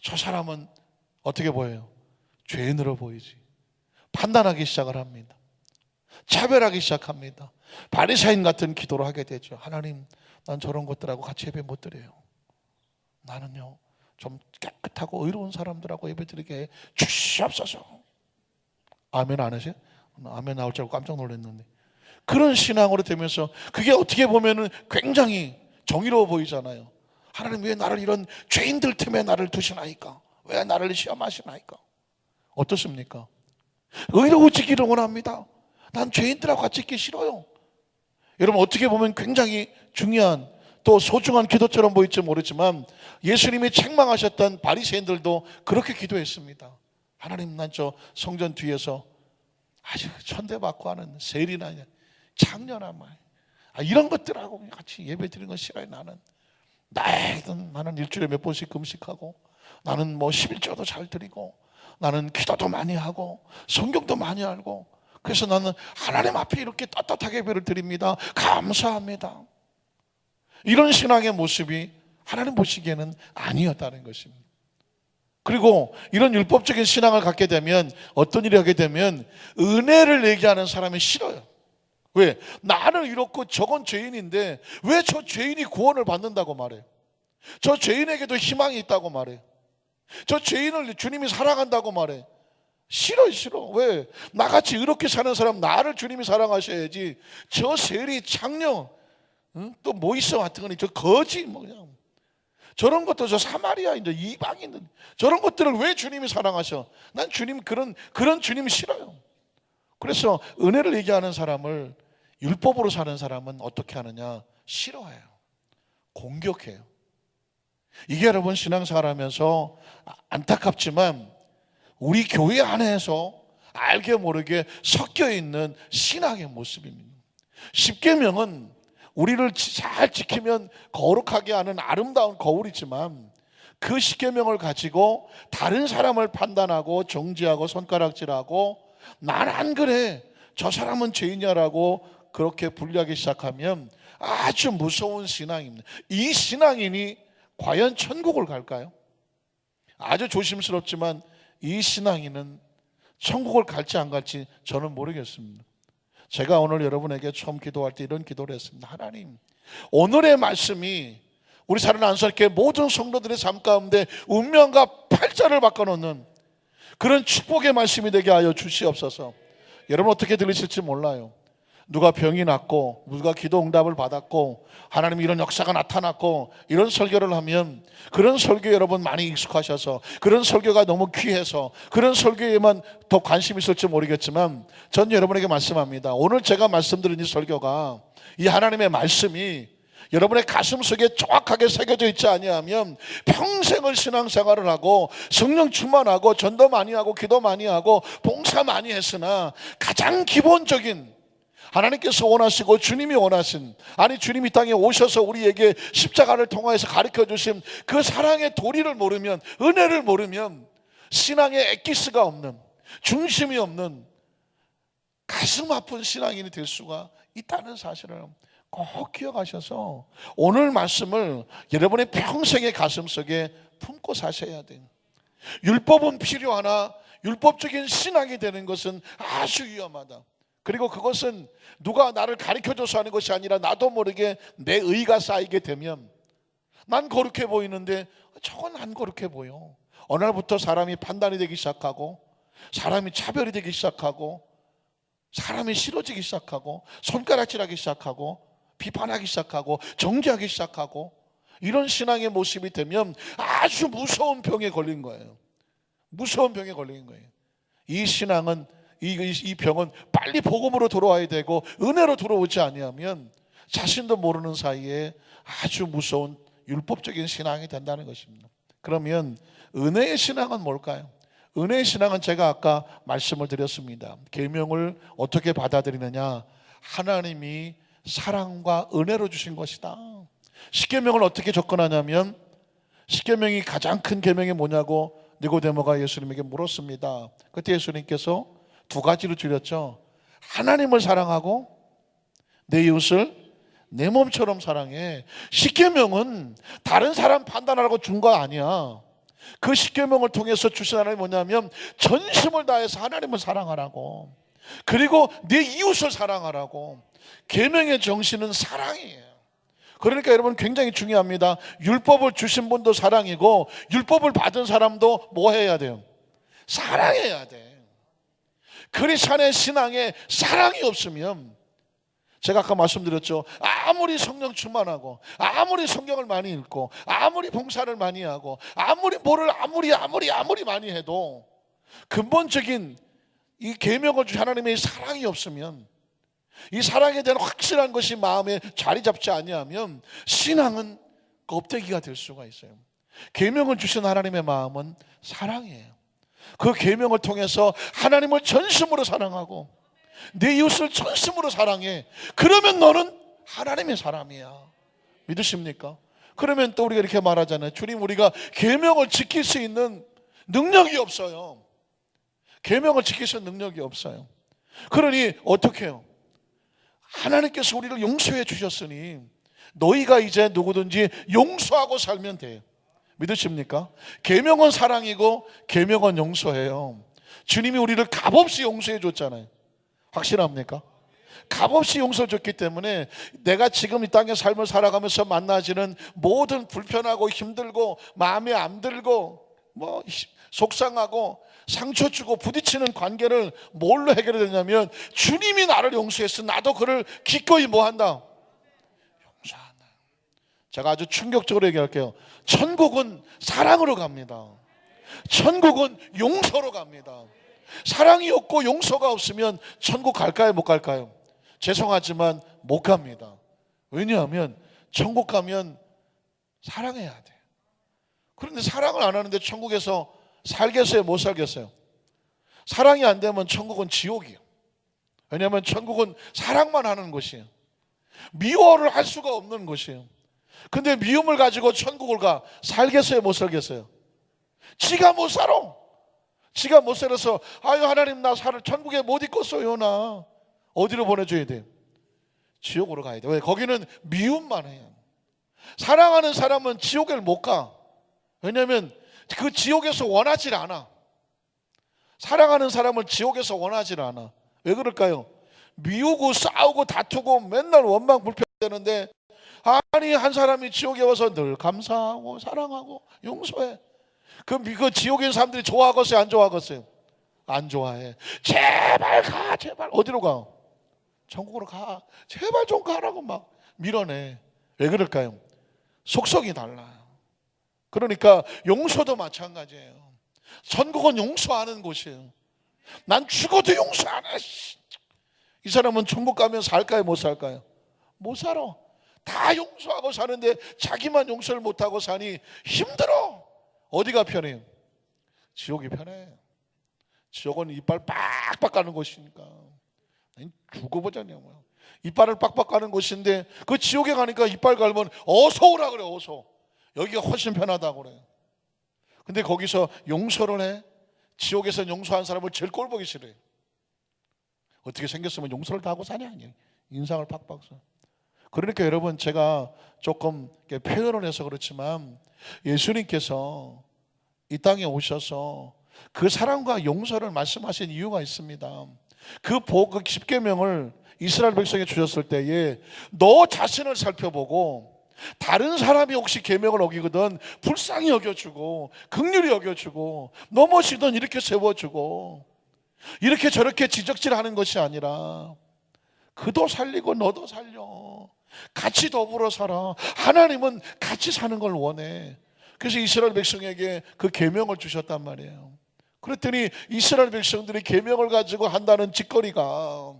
저 사람은 어떻게 보여요? 죄인으로 보이지. 판단하기 시작을 합니다. 차별하기 시작합니다. 바리새인 같은 기도를 하게 되죠. 하나님, 난 저런 것들하고 같이 예배 못 드려요. 나는요, 좀 깨끗하고 의로운 사람들하고 예배 드리게 주시옵소서. 아멘 안 하세요? 아멘 나올 줄 알고 깜짝 놀랐는데, 그런 신앙으로 되면서 그게 어떻게 보면은 굉장히 정의로워 보이잖아요. 하나님, 왜 나를 이런 죄인들 틈에 나를 두시나이까? 왜 나를 시험하시나이까? 어떻습니까? 의로워지기를 원합니다. 난 죄인들하고 같이 있기 싫어요. 여러분, 어떻게 보면 굉장히 중요한, 또 소중한 기도처럼 보일지 모르지만, 예수님이 책망하셨던 바리새인들도 그렇게 기도했습니다. 하나님, 난 저 성전 뒤에서 아주 천대받고 하는 세리나 창녀나 이런 것들하고 같이 예배 드리는 건 싫어요. 나는 일주일에 몇 번씩 금식하고, 나는 뭐 11조도 잘 드리고, 나는 기도도 많이 하고 성경도 많이 알고, 그래서 나는 하나님 앞에 이렇게 떳떳하게 예배를 드립니다. 감사합니다. 이런 신앙의 모습이 하나님 보시기에는 아니었다는 것입니다. 그리고 이런 율법적인 신앙을 갖게 되면 어떤 일이 하게 되면, 은혜를 얘기하는 사람이 싫어요. 왜? 나는 이렇고 저건 죄인인데 왜 저 죄인이 구원을 받는다고 말해요? 저 죄인에게도 희망이 있다고 말해요. 저 죄인을 주님이 사랑한다고 말해. 싫어. 왜? 나같이 이렇게 사는 사람, 나를 주님이 사랑하셔야지. 저 세리, 창녀, 또 뭐 있어 같은 거니, 저 거지 그냥 저런 것도, 저 사마리아 이제 이방인들, 저런 것들을 왜 주님이 사랑하셔? 난 주님, 그런 주님 싫어요. 그래서 은혜를 얘기하는 사람을, 율법으로 사는 사람은 어떻게 하느냐? 싫어해요. 공격해요. 이게 여러분, 신앙생활 하면서 안타깝지만 우리 교회 안에서 알게 모르게 섞여 있는 신앙의 모습입니다. 십계명은 우리를 잘 지키면 거룩하게 하는 아름다운 거울이지만, 그 십계명을 가지고 다른 사람을 판단하고 정죄하고 손가락질하고, 난 안 그래, 저 사람은 죄인이야라고 그렇게 분리하기 시작하면 아주 무서운 신앙입니다. 이 신앙인이 과연 천국을 갈까요? 아주 조심스럽지만 이 신앙인은 천국을 갈지 안 갈지 저는 모르겠습니다. 제가 오늘 여러분에게 처음 기도할 때 이런 기도를 했습니다. 하나님, 오늘의 말씀이 우리 사랑하는 안수교회 모든 성도들의 삶 가운데 운명과 팔자를 바꿔놓는 그런 축복의 말씀이 되게 하여 주시옵소서. 여러분 어떻게 들으실지 몰라요. 누가 병이 낫고 누가 기도 응답을 받았고 하나님 이런 역사가 나타났고 이런 설교를 하면 그런 설교 여러분 많이 익숙하셔서 그런 설교가 너무 귀해서 그런 설교에만 더 관심이 있을지 모르겠지만 전 여러분에게 말씀합니다. 오늘 제가 말씀드린 이 설교가 이 하나님의 말씀이 여러분의 가슴 속에 정확하게 새겨져 있지 아니하면 평생을 신앙생활을 하고 성령 충만하고 전도 많이 하고 기도 많이 하고 봉사 많이 했으나 가장 기본적인 하나님께서 원하시고 주님이 원하신, 아니 주님이 땅에 오셔서 우리에게 십자가를 통하여서 가르쳐 주신 그 사랑의 도리를 모르면, 은혜를 모르면 신앙의 엑기스가 없는, 중심이 없는 가슴 아픈 신앙인이 될 수가 있다는 사실을 꼭 기억하셔서 오늘 말씀을 여러분의 평생의 가슴속에 품고 사셔야 돼요. 율법은 필요하나 율법적인 신앙이 되는 것은 아주 위험하다. 그리고 그것은 누가 나를 가르쳐줘서 하는 것이 아니라 나도 모르게 내 의가 쌓이게 되면 난 거룩해 보이는데 저건 안 거룩해 보여. 어느 날부터 사람이 판단이 되기 시작하고 사람이 차별이 되기 시작하고 사람이 싫어지기 시작하고 손가락질하기 시작하고 비판하기 시작하고 정죄하기 시작하고 이런 신앙의 모습이 되면 아주 무서운 병에 걸린 거예요. 무서운 병에 걸린 거예요. 이 신앙은 이 병은 빨리 복음으로 들어와야 되고 은혜로 들어오지 아니하면 자신도 모르는 사이에 아주 무서운 율법적인 신앙이 된다는 것입니다. 그러면 은혜의 신앙은 뭘까요? 은혜의 신앙은 제가 아까 말씀을 드렸습니다. 계명을 어떻게 받아들이느냐? 하나님이 사랑과 은혜로 주신 것이다. 십계명을 어떻게 접근하냐면 십계명이 가장 큰 계명이 뭐냐고 니고데모가 예수님에게 물었습니다. 그때 예수님께서 두 가지로 줄였죠. 하나님을 사랑하고 내 이웃을 내 몸처럼 사랑해. 십계명은 다른 사람 판단하라고 준 거 아니야. 그 십계명을 통해서 주신 하나님이 뭐냐면 전심을 다해서 하나님을 사랑하라고, 그리고 내 이웃을 사랑하라고. 계명의 정신은 사랑이에요. 그러니까 여러분 굉장히 중요합니다. 율법을 주신 분도 사랑이고 율법을 받은 사람도 뭐 해야 돼요? 사랑해야 돼. 크리스찬의 신앙에 사랑이 없으면, 제가 아까 말씀드렸죠, 아무리 성령 충만하고 아무리 성경을 많이 읽고 아무리 봉사를 많이 하고 아무리 뭐를 아무리 많이 해도 근본적인 이 계명을 주신 하나님의 사랑이 없으면, 이 사랑에 대한 확실한 것이 마음에 자리 잡지 아니하면 신앙은 껍데기가 될 수가 있어요. 계명을 주신 하나님의 마음은 사랑이에요. 그 계명을 통해서 하나님을 전심으로 사랑하고 내 이웃을 전심으로 사랑해. 그러면 너는 하나님의 사람이야. 믿으십니까? 그러면 또 우리가 이렇게 말하잖아요. 주님, 우리가 계명을 지킬 수 있는 능력이 없어요. 계명을 지킬 수 있는 능력이 없어요. 그러니 어떻게 해요? 하나님께서 우리를 용서해 주셨으니 너희가 이제 누구든지 용서하고 살면 돼요. 믿으십니까? 계명은 사랑이고 계명은 용서해요. 주님이 우리를 값없이 용서해 줬잖아요. 확실합니까? 값없이 용서해 줬기 때문에 내가 지금 이 땅의 삶을 살아가면서 만나지는 모든 불편하고 힘들고 마음에 안 들고 뭐 속상하고 상처 주고 부딪히는 관계를 뭘로 해결해야 되냐면 주님이 나를 용서했어. 나도 그를 기꺼이 뭐 한다? 용서한다. 제가 아주 충격적으로 얘기할게요. 천국은 사랑으로 갑니다. 천국은 용서로 갑니다. 사랑이 없고 용서가 없으면 천국 갈까요? 못 갈까요? 죄송하지만 못 갑니다. 왜냐하면 천국 가면 사랑해야 돼요. 그런데 사랑을 안 하는데 천국에서 살겠어요? 못 살겠어요? 사랑이 안 되면 천국은 지옥이에요. 왜냐하면 천국은 사랑만 하는 곳이에요. 미워를 할 수가 없는 곳이에요. 근데 미움을 가지고 천국을 가. 살겠어요? 못 살겠어요? 지가 못 살아. 지가 못 살아서 아유 하나님 나 천국에 못 있겠어요. 나 어디로 보내줘야 돼요? 지옥으로 가야 돼요. 왜? 거기는 미움만 해요. 사랑하는 사람은 지옥을 못 가. 왜냐하면 그 지옥에서 원하질 않아. 사랑하는 사람을 지옥에서 원하질 않아. 왜 그럴까요? 미우고 싸우고 다투고 맨날 원망 불평되는데, 아니 한 사람이 지옥에 와서 늘 감사하고 사랑하고 용서해. 그 지옥에 있는 사람들이 좋아하겠어요? 안 좋아하겠어요? 안 좋아해. 제발 가. 제발. 어디로 가? 천국으로 가. 제발 좀 가라고 막 밀어내. 왜 그럴까요? 속성이 달라요. 그러니까 용서도 마찬가지예요. 천국은 용서하는 곳이에요. 난 죽어도 용서 안 해. 이 사람은 천국 가면 살까요? 못 살까요? 못 살아. 다 용서하고 사는데 자기만 용서를 못하고 사니 힘들어. 어디가 편해요? 지옥이 편해. 지옥은 이빨 빡빡 까는 곳이니까. 죽어보자냐고요. 이빨을 빡빡 까는 곳인데 그 지옥에 가니까 이빨 갈면 어서 오라 그래. 어서. 여기가 훨씬 편하다고 그래요. 근데 거기서 용서를 해. 지옥에서 용서한 사람을 제일 꼴보기 싫어요. 어떻게 생겼으면 용서를 다 하고 사냐. 인상을 팍팍 써. 그러니까 여러분, 제가 조금 표현을 해서 그렇지만 예수님께서 이 땅에 오셔서 그 사랑과 용서를 말씀하신 이유가 있습니다. 그 10계명을 이스라엘 백성에 주셨을 때에 너 자신을 살펴보고 다른 사람이 혹시 계명을 어기거든 불쌍히 여겨주고 긍휼히 여겨주고 넘어지던 이렇게 세워주고 이렇게 저렇게 지적질하는 것이 아니라 그도 살리고 너도 살려. 같이 더불어 살아. 하나님은 같이 사는 걸 원해. 그래서 이스라엘 백성에게 그 계명을 주셨단 말이에요. 그랬더니 이스라엘 백성들이 계명을 가지고 한다는 짓거리가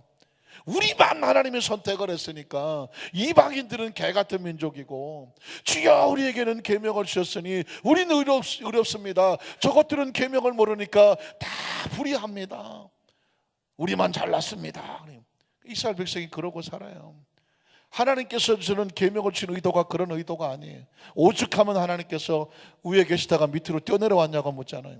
우리만 하나님의 선택을 했으니까 이방인들은 개 같은 민족이고 주여 우리에게는 계명을 주셨으니 우리는 의롭습니다. 저것들은 계명을 모르니까 다 불의합니다. 우리만 잘났습니다. 이스라엘 백성이 그러고 살아요. 하나님께서 주는 계명을 주신 의도가 그런 의도가 아니에요. 오죽하면 하나님께서 위에 계시다가 밑으로 뛰어내려왔냐고 묻잖아요.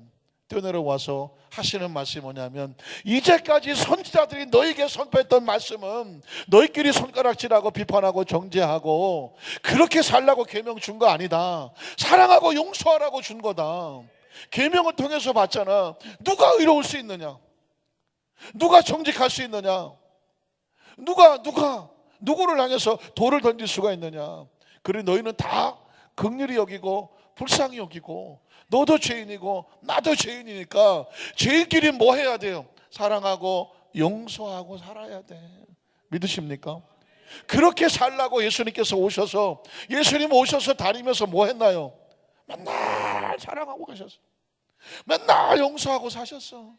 뛰어내려와서 하시는 말씀이 뭐냐면 이제까지 선지자들이 너에게 선포했던 말씀은 너희끼리 손가락질하고 비판하고 정죄하고 그렇게 살라고 계명 준 거 아니다. 사랑하고 용서하라고 준 거다. 계명을 통해서 봤잖아. 누가 의로울 수 있느냐? 누가 정직할 수 있느냐? 누구를 향해서 돌을 던질 수가 있느냐? 그래 너희는 다 긍휼히 여기고 불쌍히 여기고 너도 죄인이고 나도 죄인이니까 죄인끼리 뭐 해야 돼요? 사랑하고 용서하고 살아야 돼. 믿으십니까? 그렇게 살라고 예수님께서 오셔서 예수님 오셔서 다니면서 뭐 했나요? 맨날 사랑하고 가셨어. 맨날 용서하고 사셨어.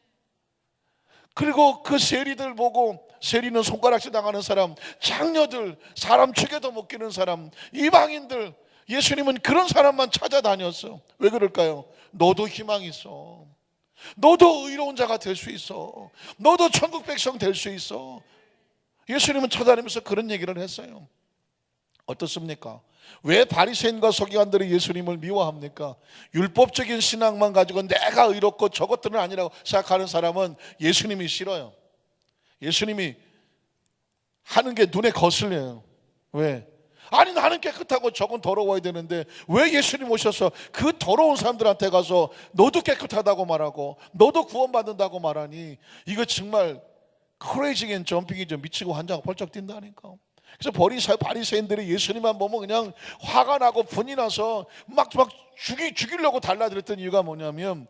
그리고 그 세리들 보고 세리는 손가락질 당하는 사람, 장녀들, 사람 축에도 못 끼는 사람, 이방인들 예수님은 그런 사람만 찾아다녔어. 왜 그럴까요? 너도 희망이 있어. 너도 의로운 자가 될 수 있어. 너도 천국 백성 될 수 있어. 예수님은 찾아다니면서 그런 얘기를 했어요. 어떻습니까? 왜 바리새인과 서기관들이 예수님을 미워합니까? 율법적인 신앙만 가지고 내가 의롭고 저것들은 아니라고 생각하는 사람은 예수님이 싫어요. 예수님이 하는 게 눈에 거슬려요. 왜? 아니 나는 깨끗하고 저건 더러워야 되는데 왜 예수님 오셔서 그 더러운 사람들한테 가서 너도 깨끗하다고 말하고 너도 구원받는다고 말하니 이거 정말 크레이징 앤 점핑이죠. 미치고 환장하고 벌쩍 뛴다니까. 그래서 바리새인들이 예수님만 보면 그냥 화가 나고 분이 나서 막 죽이려고 달라들었던 이유가 뭐냐면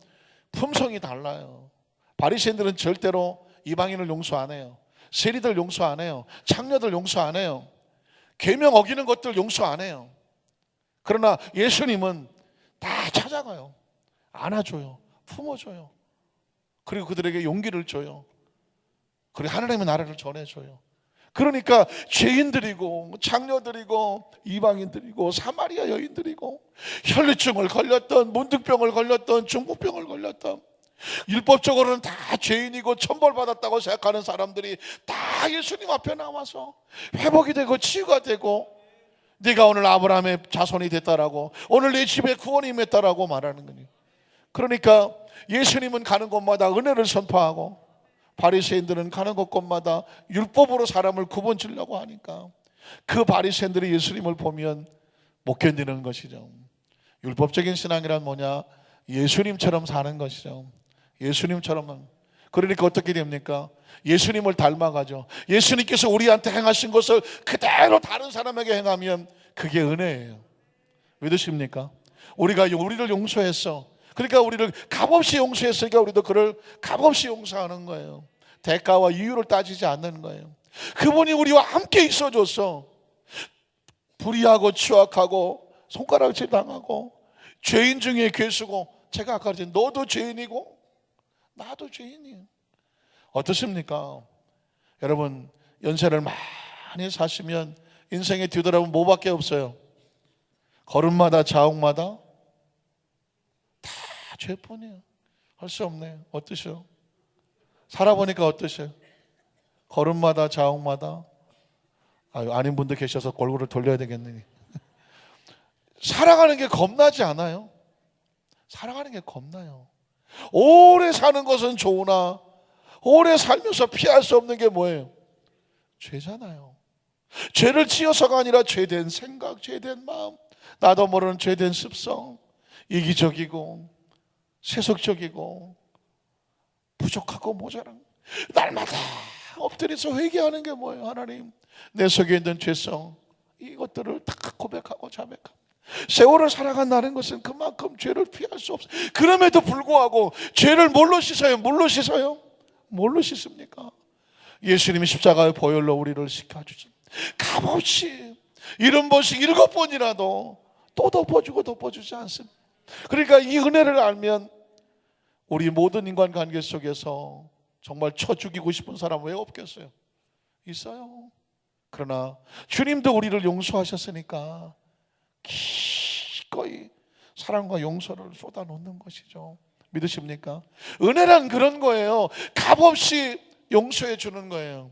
품성이 달라요. 바리새인들은 절대로 이방인을 용서 안 해요. 세리들 용서 안 해요. 창녀들 용서 안 해요. 계명 어기는 것들 용서 안 해요. 그러나 예수님은 다 찾아가요. 안아줘요. 품어줘요. 그리고 그들에게 용기를 줘요. 그리고 하나님의 나라를 전해줘요. 그러니까 죄인들이고 창녀들이고 이방인들이고 사마리아 여인들이고 혈루증을 걸렸던 문득병을 걸렸던 중풍병을 걸렸던 율법적으로는 다 죄인이고 천벌받았다고 생각하는 사람들이 다 예수님 앞에 나와서 회복이 되고 치유가 되고 네가 오늘 아브라함의 자손이 됐다라고 오늘 내 집에 구원이 임했다라고 말하는 거니. 그러니까 예수님은 가는 곳마다 은혜를 선포하고 바리새인들은 가는 곳마다 율법으로 사람을 구분 지려고 하니까 그 바리새인들이 예수님을 보면 못 견디는 것이죠. 율법적인 신앙이란 뭐냐? 예수님처럼 사는 것이죠. 예수님처럼. 그러니까 어떻게 됩니까? 예수님을 닮아가죠. 예수님께서 우리한테 행하신 것을 그대로 다른 사람에게 행하면 그게 은혜예요. 믿으십니까? 우리를 용서했어. 그러니까 우리를 값없이 용서했으니까 우리도 그를 값없이 용서하는 거예요. 대가와 이유를 따지지 않는 거예요. 그분이 우리와 함께 있어줘서 불의하고 추악하고 손가락질 당하고 죄인 중에 괴수고, 제가 아까 그랬지 너도 죄인이고 나도 죄인이에요. 어떻습니까? 여러분, 연세를 많이 사시면 인생에 뒤돌아보면 뭐밖에 없어요? 걸음마다 자옥마다 다 죄뿐이에요. 할 수 없네요. 어떠셔? 살아보니까 어떠셔요? 걸음마다 자옥마다. 아닌 분들 계셔서 얼굴을 돌려야 되겠네. 살아가는 게 겁나지 않아요? 살아가는 게 겁나요. 오래 사는 것은 좋으나 오래 살면서 피할 수 없는 게 뭐예요? 죄잖아요. 죄를 지어서가 아니라 죄된 생각, 죄된 마음, 나도 모르는 죄된 습성, 이기적이고 세속적이고 부족하고 모자란, 날마다 엎드려서 회개하는 게 뭐예요? 하나님, 내 속에 있는 죄성, 이것들을 다 고백하고 자백합니다. 세월을 살아간다는 것은 그만큼 죄를 피할 수 없어요. 그럼에도 불구하고 죄를 뭘로 씻어요? 뭘로 씻어요? 뭘로 씻습니까? 예수님이 십자가의 보혈로 우리를 씻어주지. 값없이 70번씩 7번이라도 또 덮어주고 덮어주지 않습니다. 그러니까 이 은혜를 알면 우리 모든 인간관계 속에서 정말 쳐 죽이고 싶은 사람 왜 없겠어요? 있어요. 그러나 주님도 우리를 용서하셨으니까 기꺼이 사랑과 용서를 쏟아놓는 것이죠. 믿으십니까? 은혜란 그런 거예요. 값없이 용서해 주는 거예요.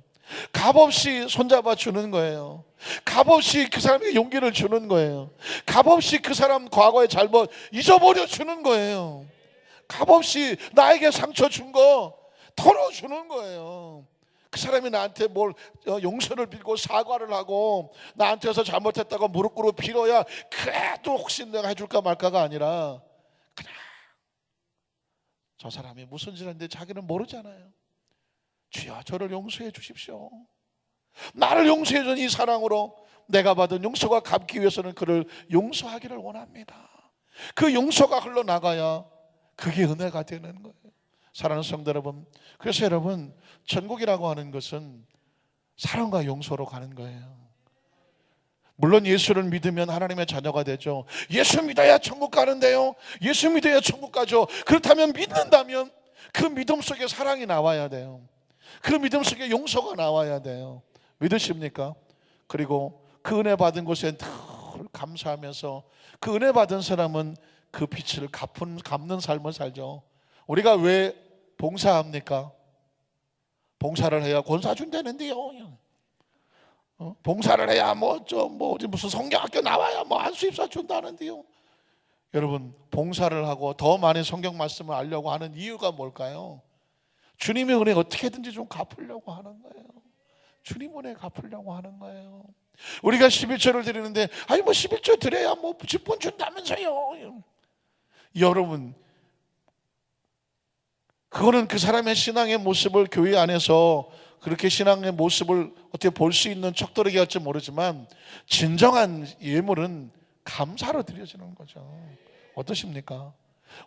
값없이 손잡아 주는 거예요. 값없이 그 사람에게 용기를 주는 거예요. 값없이 그 사람 과거의 잘못 잊어버려 주는 거예요. 값없이 나에게 상처 준 거 털어주는 거예요. 그 사람이 나한테 뭘 용서를 빌고 사과를 하고 나한테서 잘못했다고 무릎 꿇고 빌어야 그래도 혹시 내가 해줄까 말까가 아니라 그냥 저 사람이 무슨 짓을 했는데 자기는 모르잖아요. 주여, 저를 용서해 주십시오. 나를 용서해 준 이 사랑으로 내가 받은 용서가 갚기 위해서는 그를 용서하기를 원합니다. 그 용서가 흘러나가야 그게 은혜가 되는 거예요. 사랑하는 성도 여러분, 그래서 여러분, 천국이라고 하는 것은 사랑과 용서로 가는 거예요. 물론 예수를 믿으면 하나님의 자녀가 되죠. 예수 믿어야 천국 가는데요, 예수 믿어야 천국 가죠. 그렇다면 믿는다면 그 믿음 속에 사랑이 나와야 돼요. 그 믿음 속에 용서가 나와야 돼요. 믿으십니까? 그리고 그 은혜 받은 것에 늘 감사하면서 그 은혜 받은 사람은 그 빛을 갚는 삶을 살죠. 우리가 왜 봉사합니까? 봉사를 해야 권사 준다는데요. 봉사를 해야 무슨 성경학교 나와야 안수입사 준다는데요. 여러분, 봉사를 하고 더 많은 성경 말씀을 알려고 하는 이유가 뭘까요? 주님의 은혜 어떻게든지 좀 갚으려고 하는 거예요. 주님 은혜 갚으려고 하는 거예요. 우리가 11조를 드리는데 11조 드려야 10분 준다면서요. 여러분, 그거는 그 사람의 신앙의 모습을 교회 안에서 그렇게 신앙의 모습을 어떻게 볼 수 있는 척도르게 할지 모르지만 진정한 예물은 감사로 드려지는 거죠. 어떠십니까?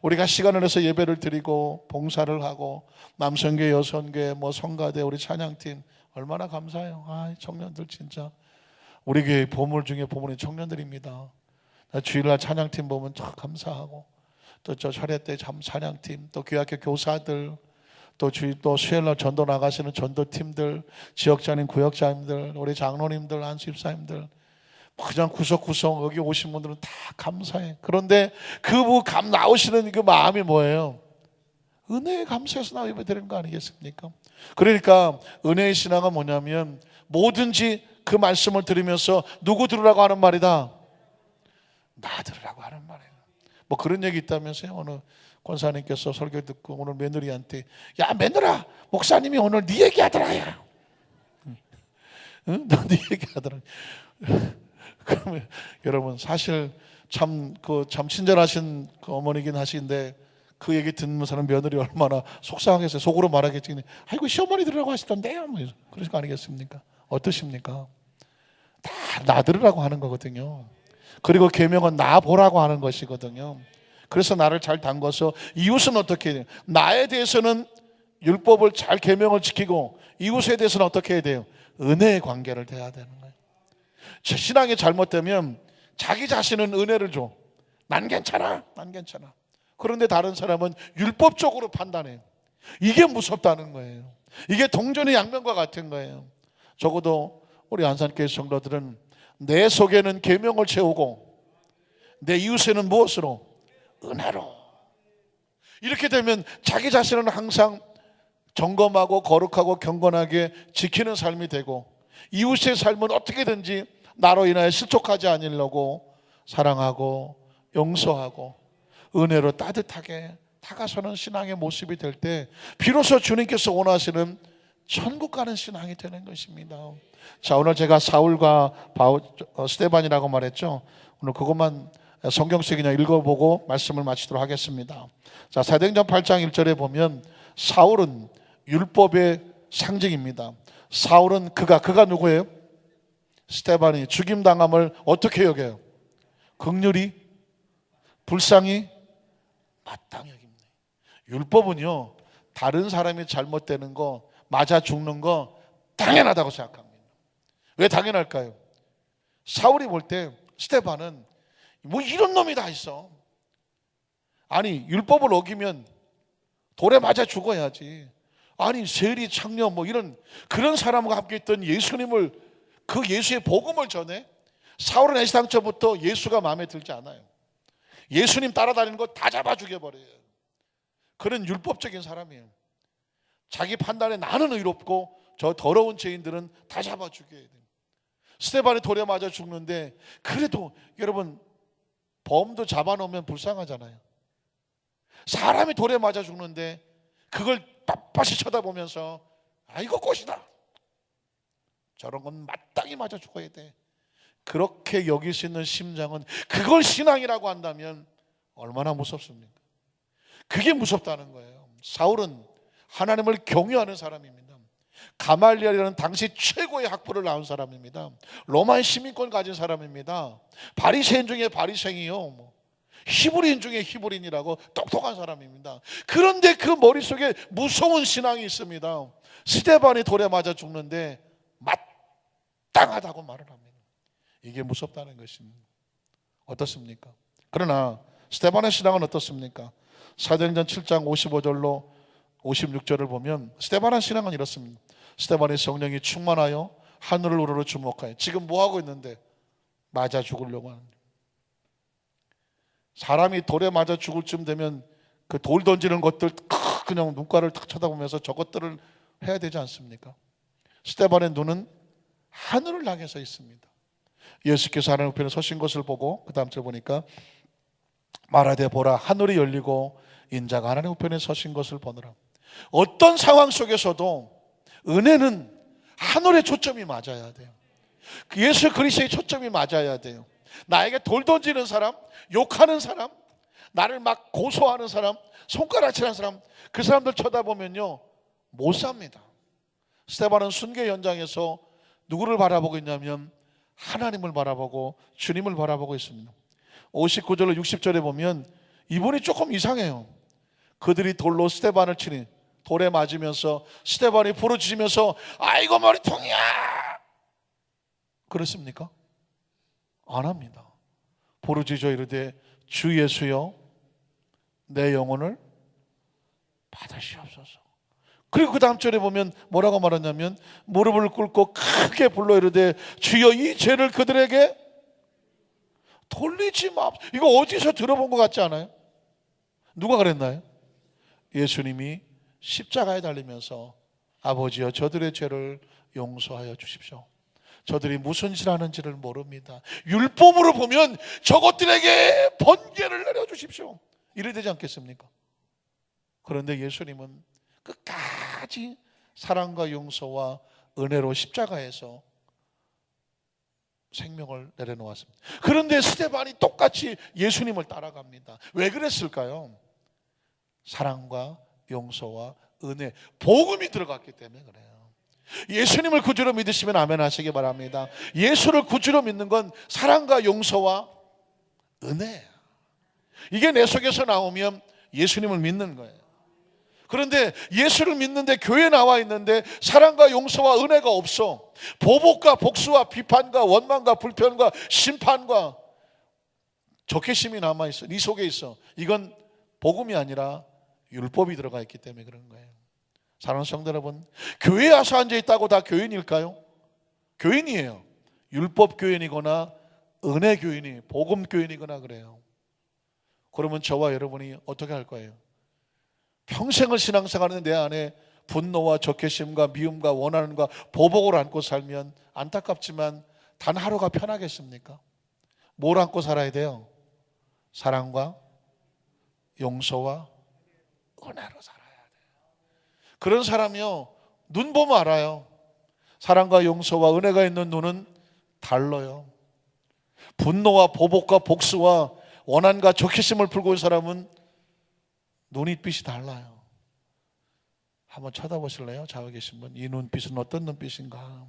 우리가 시간을 내서 예배를 드리고 봉사를 하고 남성교회, 여성교회, 성가대, 우리 찬양팀 얼마나 감사해요. 청년들 진짜 우리 교회 보물 중에 보물이 청년들입니다. 주일날 찬양팀 보면 참 감사하고, 또 저 차례 때 찬양팀, 또 교회학교 교사들, 또 수요일날 전도 나가시는 전도팀들, 지역장님, 구역장님들, 우리 장로님들, 안수집사님들, 그냥 구석구석 여기 오신 분들은 다 감사해. 그런데 나오시는 그 마음이 뭐예요? 은혜에 감사해서 나 예배 드리는 거 아니겠습니까? 그러니까 은혜의 신앙은 뭐냐면 뭐든지 그 말씀을 들으면서 누구 들으라고 하는 말이다? 나 들으라고 하는 말이에요. 그런 얘기 있다면서요. 어느 권사님께서 설교 듣고 오늘 며느리한테, 야 며느라, 목사님이 오늘 네 얘기 하더라. 야. 응? 너 네 얘기 하더라. 그러면 여러분, 사실 참 친절하신 그 어머니긴 하신데 그 얘기 듣는 사람 며느리 얼마나 속상하겠어요. 속으로 말하겠지. 아이고 시어머니 들으라고 하시던데요. 그러실 거 아니겠습니까? 어떠십니까? 다 나 들으라고 하는 거거든요. 그리고 계명은 나 보라고 하는 것이거든요. 그래서 나를 잘 담궈서 이웃은 어떻게 해요? 나에 대해서는 율법을 잘 계명을 지키고 이웃에 대해서는 어떻게 해야 돼요? 은혜의 관계를 돼야 되는 거예요. 신앙이 잘못되면 자기 자신은 은혜를 줘. 난 괜찮아. 그런데 다른 사람은 율법적으로 판단해요. 이게 무섭다는 거예요. 이게 동전의 양면과 같은 거예요. 적어도 우리 안산교회 성도들은 내 속에는 계명을 채우고 내 이웃에는 무엇으로? 은혜로. 이렇게 되면 자기 자신은 항상 점검하고 거룩하고 경건하게 지키는 삶이 되고, 이웃의 삶은 어떻게든지 나로 인하여 실족하지 않으려고 사랑하고 용서하고 은혜로 따뜻하게 다가서는 신앙의 모습이 될 때 비로소 주님께서 원하시는 천국 가는 신앙이 되는 것입니다. 자, 오늘 제가 사울과 스데반이라고 말했죠. 오늘 그것만 성경책 그냥 읽어보고 말씀을 마치도록 하겠습니다. 자, 사도행전 8장 1절에 보면 사울은 율법의 상징입니다. 사울은 그가 누구예요? 스데반이 죽임당함을 어떻게 여겨요? 긍휼히, 불쌍히, 마땅히 여깁니다. 율법은요, 다른 사람이 잘못되는 거, 맞아 죽는 거 당연하다고 생각합니다. 왜 당연할까요? 사울이 볼 때 스데반은 뭐 이런 놈이 다 있어. 아니, 율법을 어기면 돌에 맞아 죽어야지. 아니, 세리, 창녀 뭐 이런 그런 사람과 함께 있던 예수님을, 그 예수의 복음을 전해. 사울은 애시당초부터 예수가 마음에 들지 않아요. 예수님 따라다니는 거 다 잡아 죽여버려요. 그런 율법적인 사람이에요. 자기 판단에 나는 의롭고 저 더러운 죄인들은 다 잡아 죽여야 돼요. 스데반이 돌에 맞아 죽는데, 그래도 여러분, 범도 잡아놓으면 불쌍하잖아요. 사람이 돌에 맞아 죽는데 그걸 빳빳이 쳐다보면서 이거 꽃이다, 저런 건 마땅히 맞아 죽어야 돼, 그렇게 여길 수 있는 심장은, 그걸 신앙이라고 한다면 얼마나 무섭습니까? 그게 무섭다는 거예요. 사울은 하나님을 경외하는 사람입니다. 가말리엘이라는 당시 최고의 학부를 나온 사람입니다. 로마의 시민권 가진 사람입니다. 바리새인 중에 바리새인이요, 히브리인 중에 히브리인이라고 똑똑한 사람입니다. 그런데 그 머릿속에 무서운 신앙이 있습니다. 스데반이 돌에 맞아 죽는데 마땅하다고 말을 합니다. 이게 무섭다는 것입니다. 어떻습니까? 그러나 스데반의 신앙은 어떻습니까? 사도행전 7장 55절로 56절을 보면 스데반의 신앙은 이렇습니다. 스데반의 성령이 충만하여 하늘을 우러러 주목하여, 지금 뭐 하고 있는데? 맞아 죽으려고 하는. 사람이 돌에 맞아 죽을 쯤 되면 그 돌 던지는 것들 그냥 눈가를 탁 쳐다보면서 저것들을 해야 되지 않습니까? 스데반의 눈은 하늘을 향해서 있습니다. 예수께서 하나님 우편에 서신 것을 보고 그 다음 절 보니까 말하되 보라, 하늘이 열리고 인자가 하나님 우편에 서신 것을 보느라. 어떤 상황 속에서도 은혜는 하늘의 초점이 맞아야 돼요. 예수 그리스도의 초점이 맞아야 돼요. 나에게 돌 던지는 사람, 욕하는 사람, 나를 막 고소하는 사람, 손가락질하는 사람, 그 사람들 쳐다보면요 못 삽니다. 스데반은 순교 현장에서 누구를 바라보고 있냐면 하나님을 바라보고 주님을 바라보고 있습니다. 59절로 60절에 보면 이분이 조금 이상해요. 그들이 돌로 스데반을 치니, 돌에 맞으면서 스데반이 부르짖으면서 아이고 머리통이야, 그렇습니까? 안 합니다. 부르짖어 이르되 주 예수여 내 영혼을 받으시옵소서. 그리고 그 다음 절에 보면 뭐라고 말하냐면 무릎을 꿇고 크게 불러 이르되 주여 이 죄를 그들에게 돌리지 마. 이거 어디서 들어본 것 같지 않아요? 누가 그랬나요? 예수님이 십자가에 달리면서 아버지여 저들의 죄를 용서하여 주십시오. 저들이 무슨 짓을 하는지를 모릅니다. 율법으로 보면 저것들에게 번개를 내려주십시오, 이래야 되지 않겠습니까? 그런데 예수님은 끝까지 사랑과 용서와 은혜로 십자가에서 생명을 내려놓았습니다. 그런데 스데반이 똑같이 예수님을 따라갑니다. 왜 그랬을까요? 사랑과 용서와 은혜, 복음이 들어갔기 때문에 그래요. 예수님을 구주로 믿으시면 아멘 하시기 바랍니다. 예수를 구주로 믿는 건 사랑과 용서와 은혜예요. 이게 내 속에서 나오면 예수님을 믿는 거예요. 그런데 예수를 믿는데 교회에 나와 있는데 사랑과 용서와 은혜가 없어. 보복과 복수와 비판과 원망과 불편과 심판과 적개심이 남아있어. 네 속에 있어. 이건 복음이 아니라 율법이 들어가 있기 때문에 그런 거예요. 사랑하는 성도 여러분, 교회에 와서 앉아있다고 다 교인일까요? 교인이에요. 율법 교인이거나 은혜 교인이, 복음 교인이거나 그래요. 그러면 저와 여러분이 어떻게 할 거예요? 평생을 신앙생활하는 내 안에 분노와 적개심과 미움과 원한과 보복을 안고 살면 안타깝지만 단 하루가 편하겠습니까? 뭘 안고 살아야 돼요? 사랑과 용서와 은혜로 살아야 돼요. 그런 사람이요, 눈 보면 알아요. 사랑과 용서와 은혜가 있는 눈은 달라요. 분노와 보복과 복수와 원한과 적개심을 풀고 있는 사람은 눈이 빛이 달라요. 한번 쳐다보실래요? 좌우에 계신 분, 이 눈빛은 어떤 눈빛인가?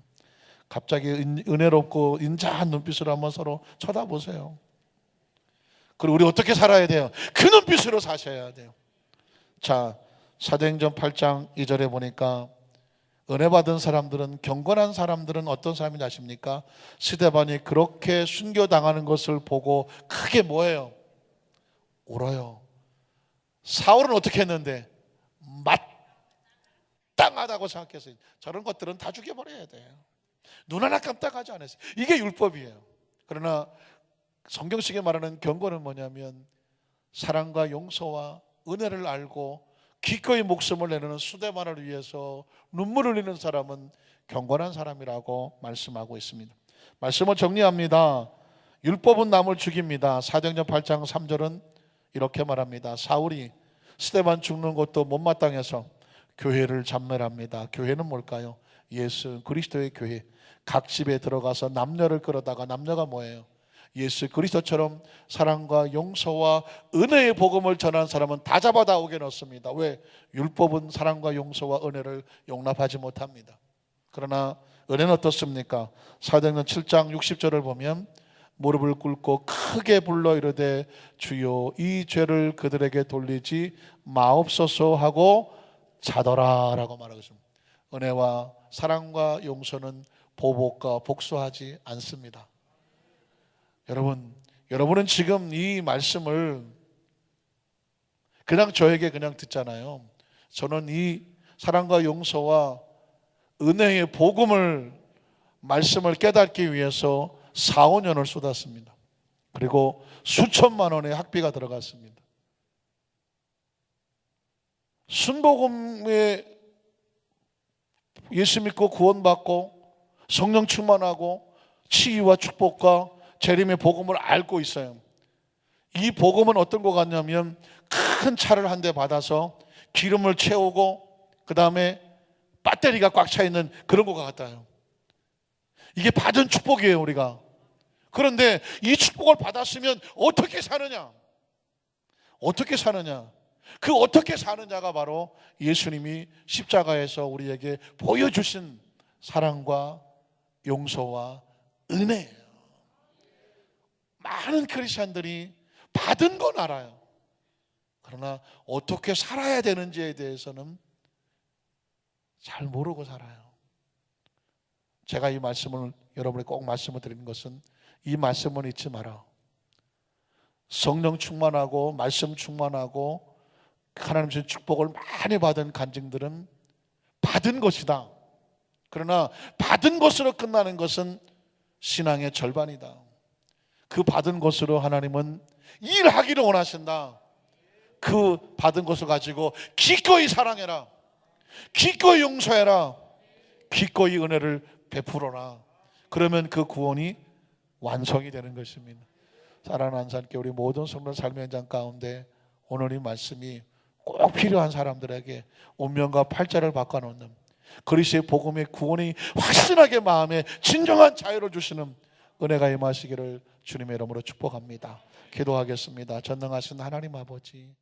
갑자기 은혜롭고 인자한 눈빛으로 한번 서로 쳐다보세요. 그리고 우리 어떻게 살아야 돼요? 그 눈빛으로 사셔야 돼요. 자, 사도행전 8장 2절에 보니까 은혜 받은 사람들은, 경건한 사람들은 어떤 사람인지 아십니까? 스데반이 그렇게 순교당하는 것을 보고 크게 뭐예요? 울어요. 사울은 어떻게 했는데? 마땅하다고 생각했어요. 저런 것들은 다 죽여버려야 돼요. 눈 하나 깜짝하지 않았어요. 이게 율법이에요. 그러나 성경식에 말하는 경건은 뭐냐면 사랑과 용서와 은혜를 알고 기꺼이 목숨을 내는 스데반을 위해서 눈물을 흘리는 사람은 경건한 사람이라고 말씀하고 있습니다. 말씀을 정리합니다. 율법은 남을 죽입니다. 사도행전 8장 3절은 이렇게 말합니다. 사울이 스데반 죽는 것도 못마땅해서 교회를 잡멸합니다. 교회는 뭘까요? 예수 그리스도의 교회. 각 집에 들어가서 남녀를 끌어다가, 남녀가 뭐예요? 예수 그리스도처럼 사랑과 용서와 은혜의 복음을 전하는 사람은 다 잡아다 오게 넣습니다. 왜? 율법은 사랑과 용서와 은혜를 용납하지 못합니다. 그러나 은혜는 어떻습니까? 사도행전 7장 60절을 보면 무릎을 꿇고 크게 불러 이르되 주여 이 죄를 그들에게 돌리지 마옵소서 하고 자더라 라고 말하고 있습니다. 은혜와 사랑과 용서는 보복과 복수하지 않습니다. 여러분은 지금 이 말씀을 그냥 저에게 그냥 듣잖아요. 저는 이 사랑과 용서와 은혜의 복음을, 말씀을 깨닫기 위해서 4, 5년을 쏟았습니다. 그리고 수천만 원의 학비가 들어갔습니다. 순복음에 예수 믿고 구원받고 성령 충만하고 치유와 축복과 재림의 복음을 알고 있어요. 이 복음은 어떤 것 같냐면 큰 차를 한 대 받아서 기름을 채우고 그 다음에 배터리가 꽉 차 있는 그런 것 같아요. 이게 받은 축복이에요, 우리가. 그런데 이 축복을 받았으면 어떻게 사느냐? 어떻게 사느냐? 그 어떻게 사느냐가 바로 예수님이 십자가에서 우리에게 보여주신 사랑과 용서와 은혜예요. 많은 크리스천들이 받은 건 알아요. 그러나 어떻게 살아야 되는지에 대해서는 잘 모르고 살아요. 제가 이 말씀을 여러분에게 꼭 말씀을 드리는 것은 이 말씀을 잊지 마라. 성령 충만하고 말씀 충만하고 하나님의 축복을 많이 받은 간증들은 받은 것이다. 그러나 받은 것으로 끝나는 것은 신앙의 절반이다. 그 받은 것으로 하나님은 일하기를 원하신다. 그 받은 것을 가지고 기꺼이 사랑해라. 기꺼이 용서해라. 기꺼이 은혜를 베풀어라. 그러면 그 구원이 완성이 되는 것입니다. 사랑하는 한산교회 우리 모든 성도 삶의 현장 가운데 오늘 이 말씀이 꼭 필요한 사람들에게 운명과 팔자를 바꿔놓는 그리스도의 복음의 구원이 확실하게 마음에 진정한 자유를 주시는 은혜가 임하시기를 주님의 이름으로 축복합니다. 기도하겠습니다. 전능하신 하나님 아버지,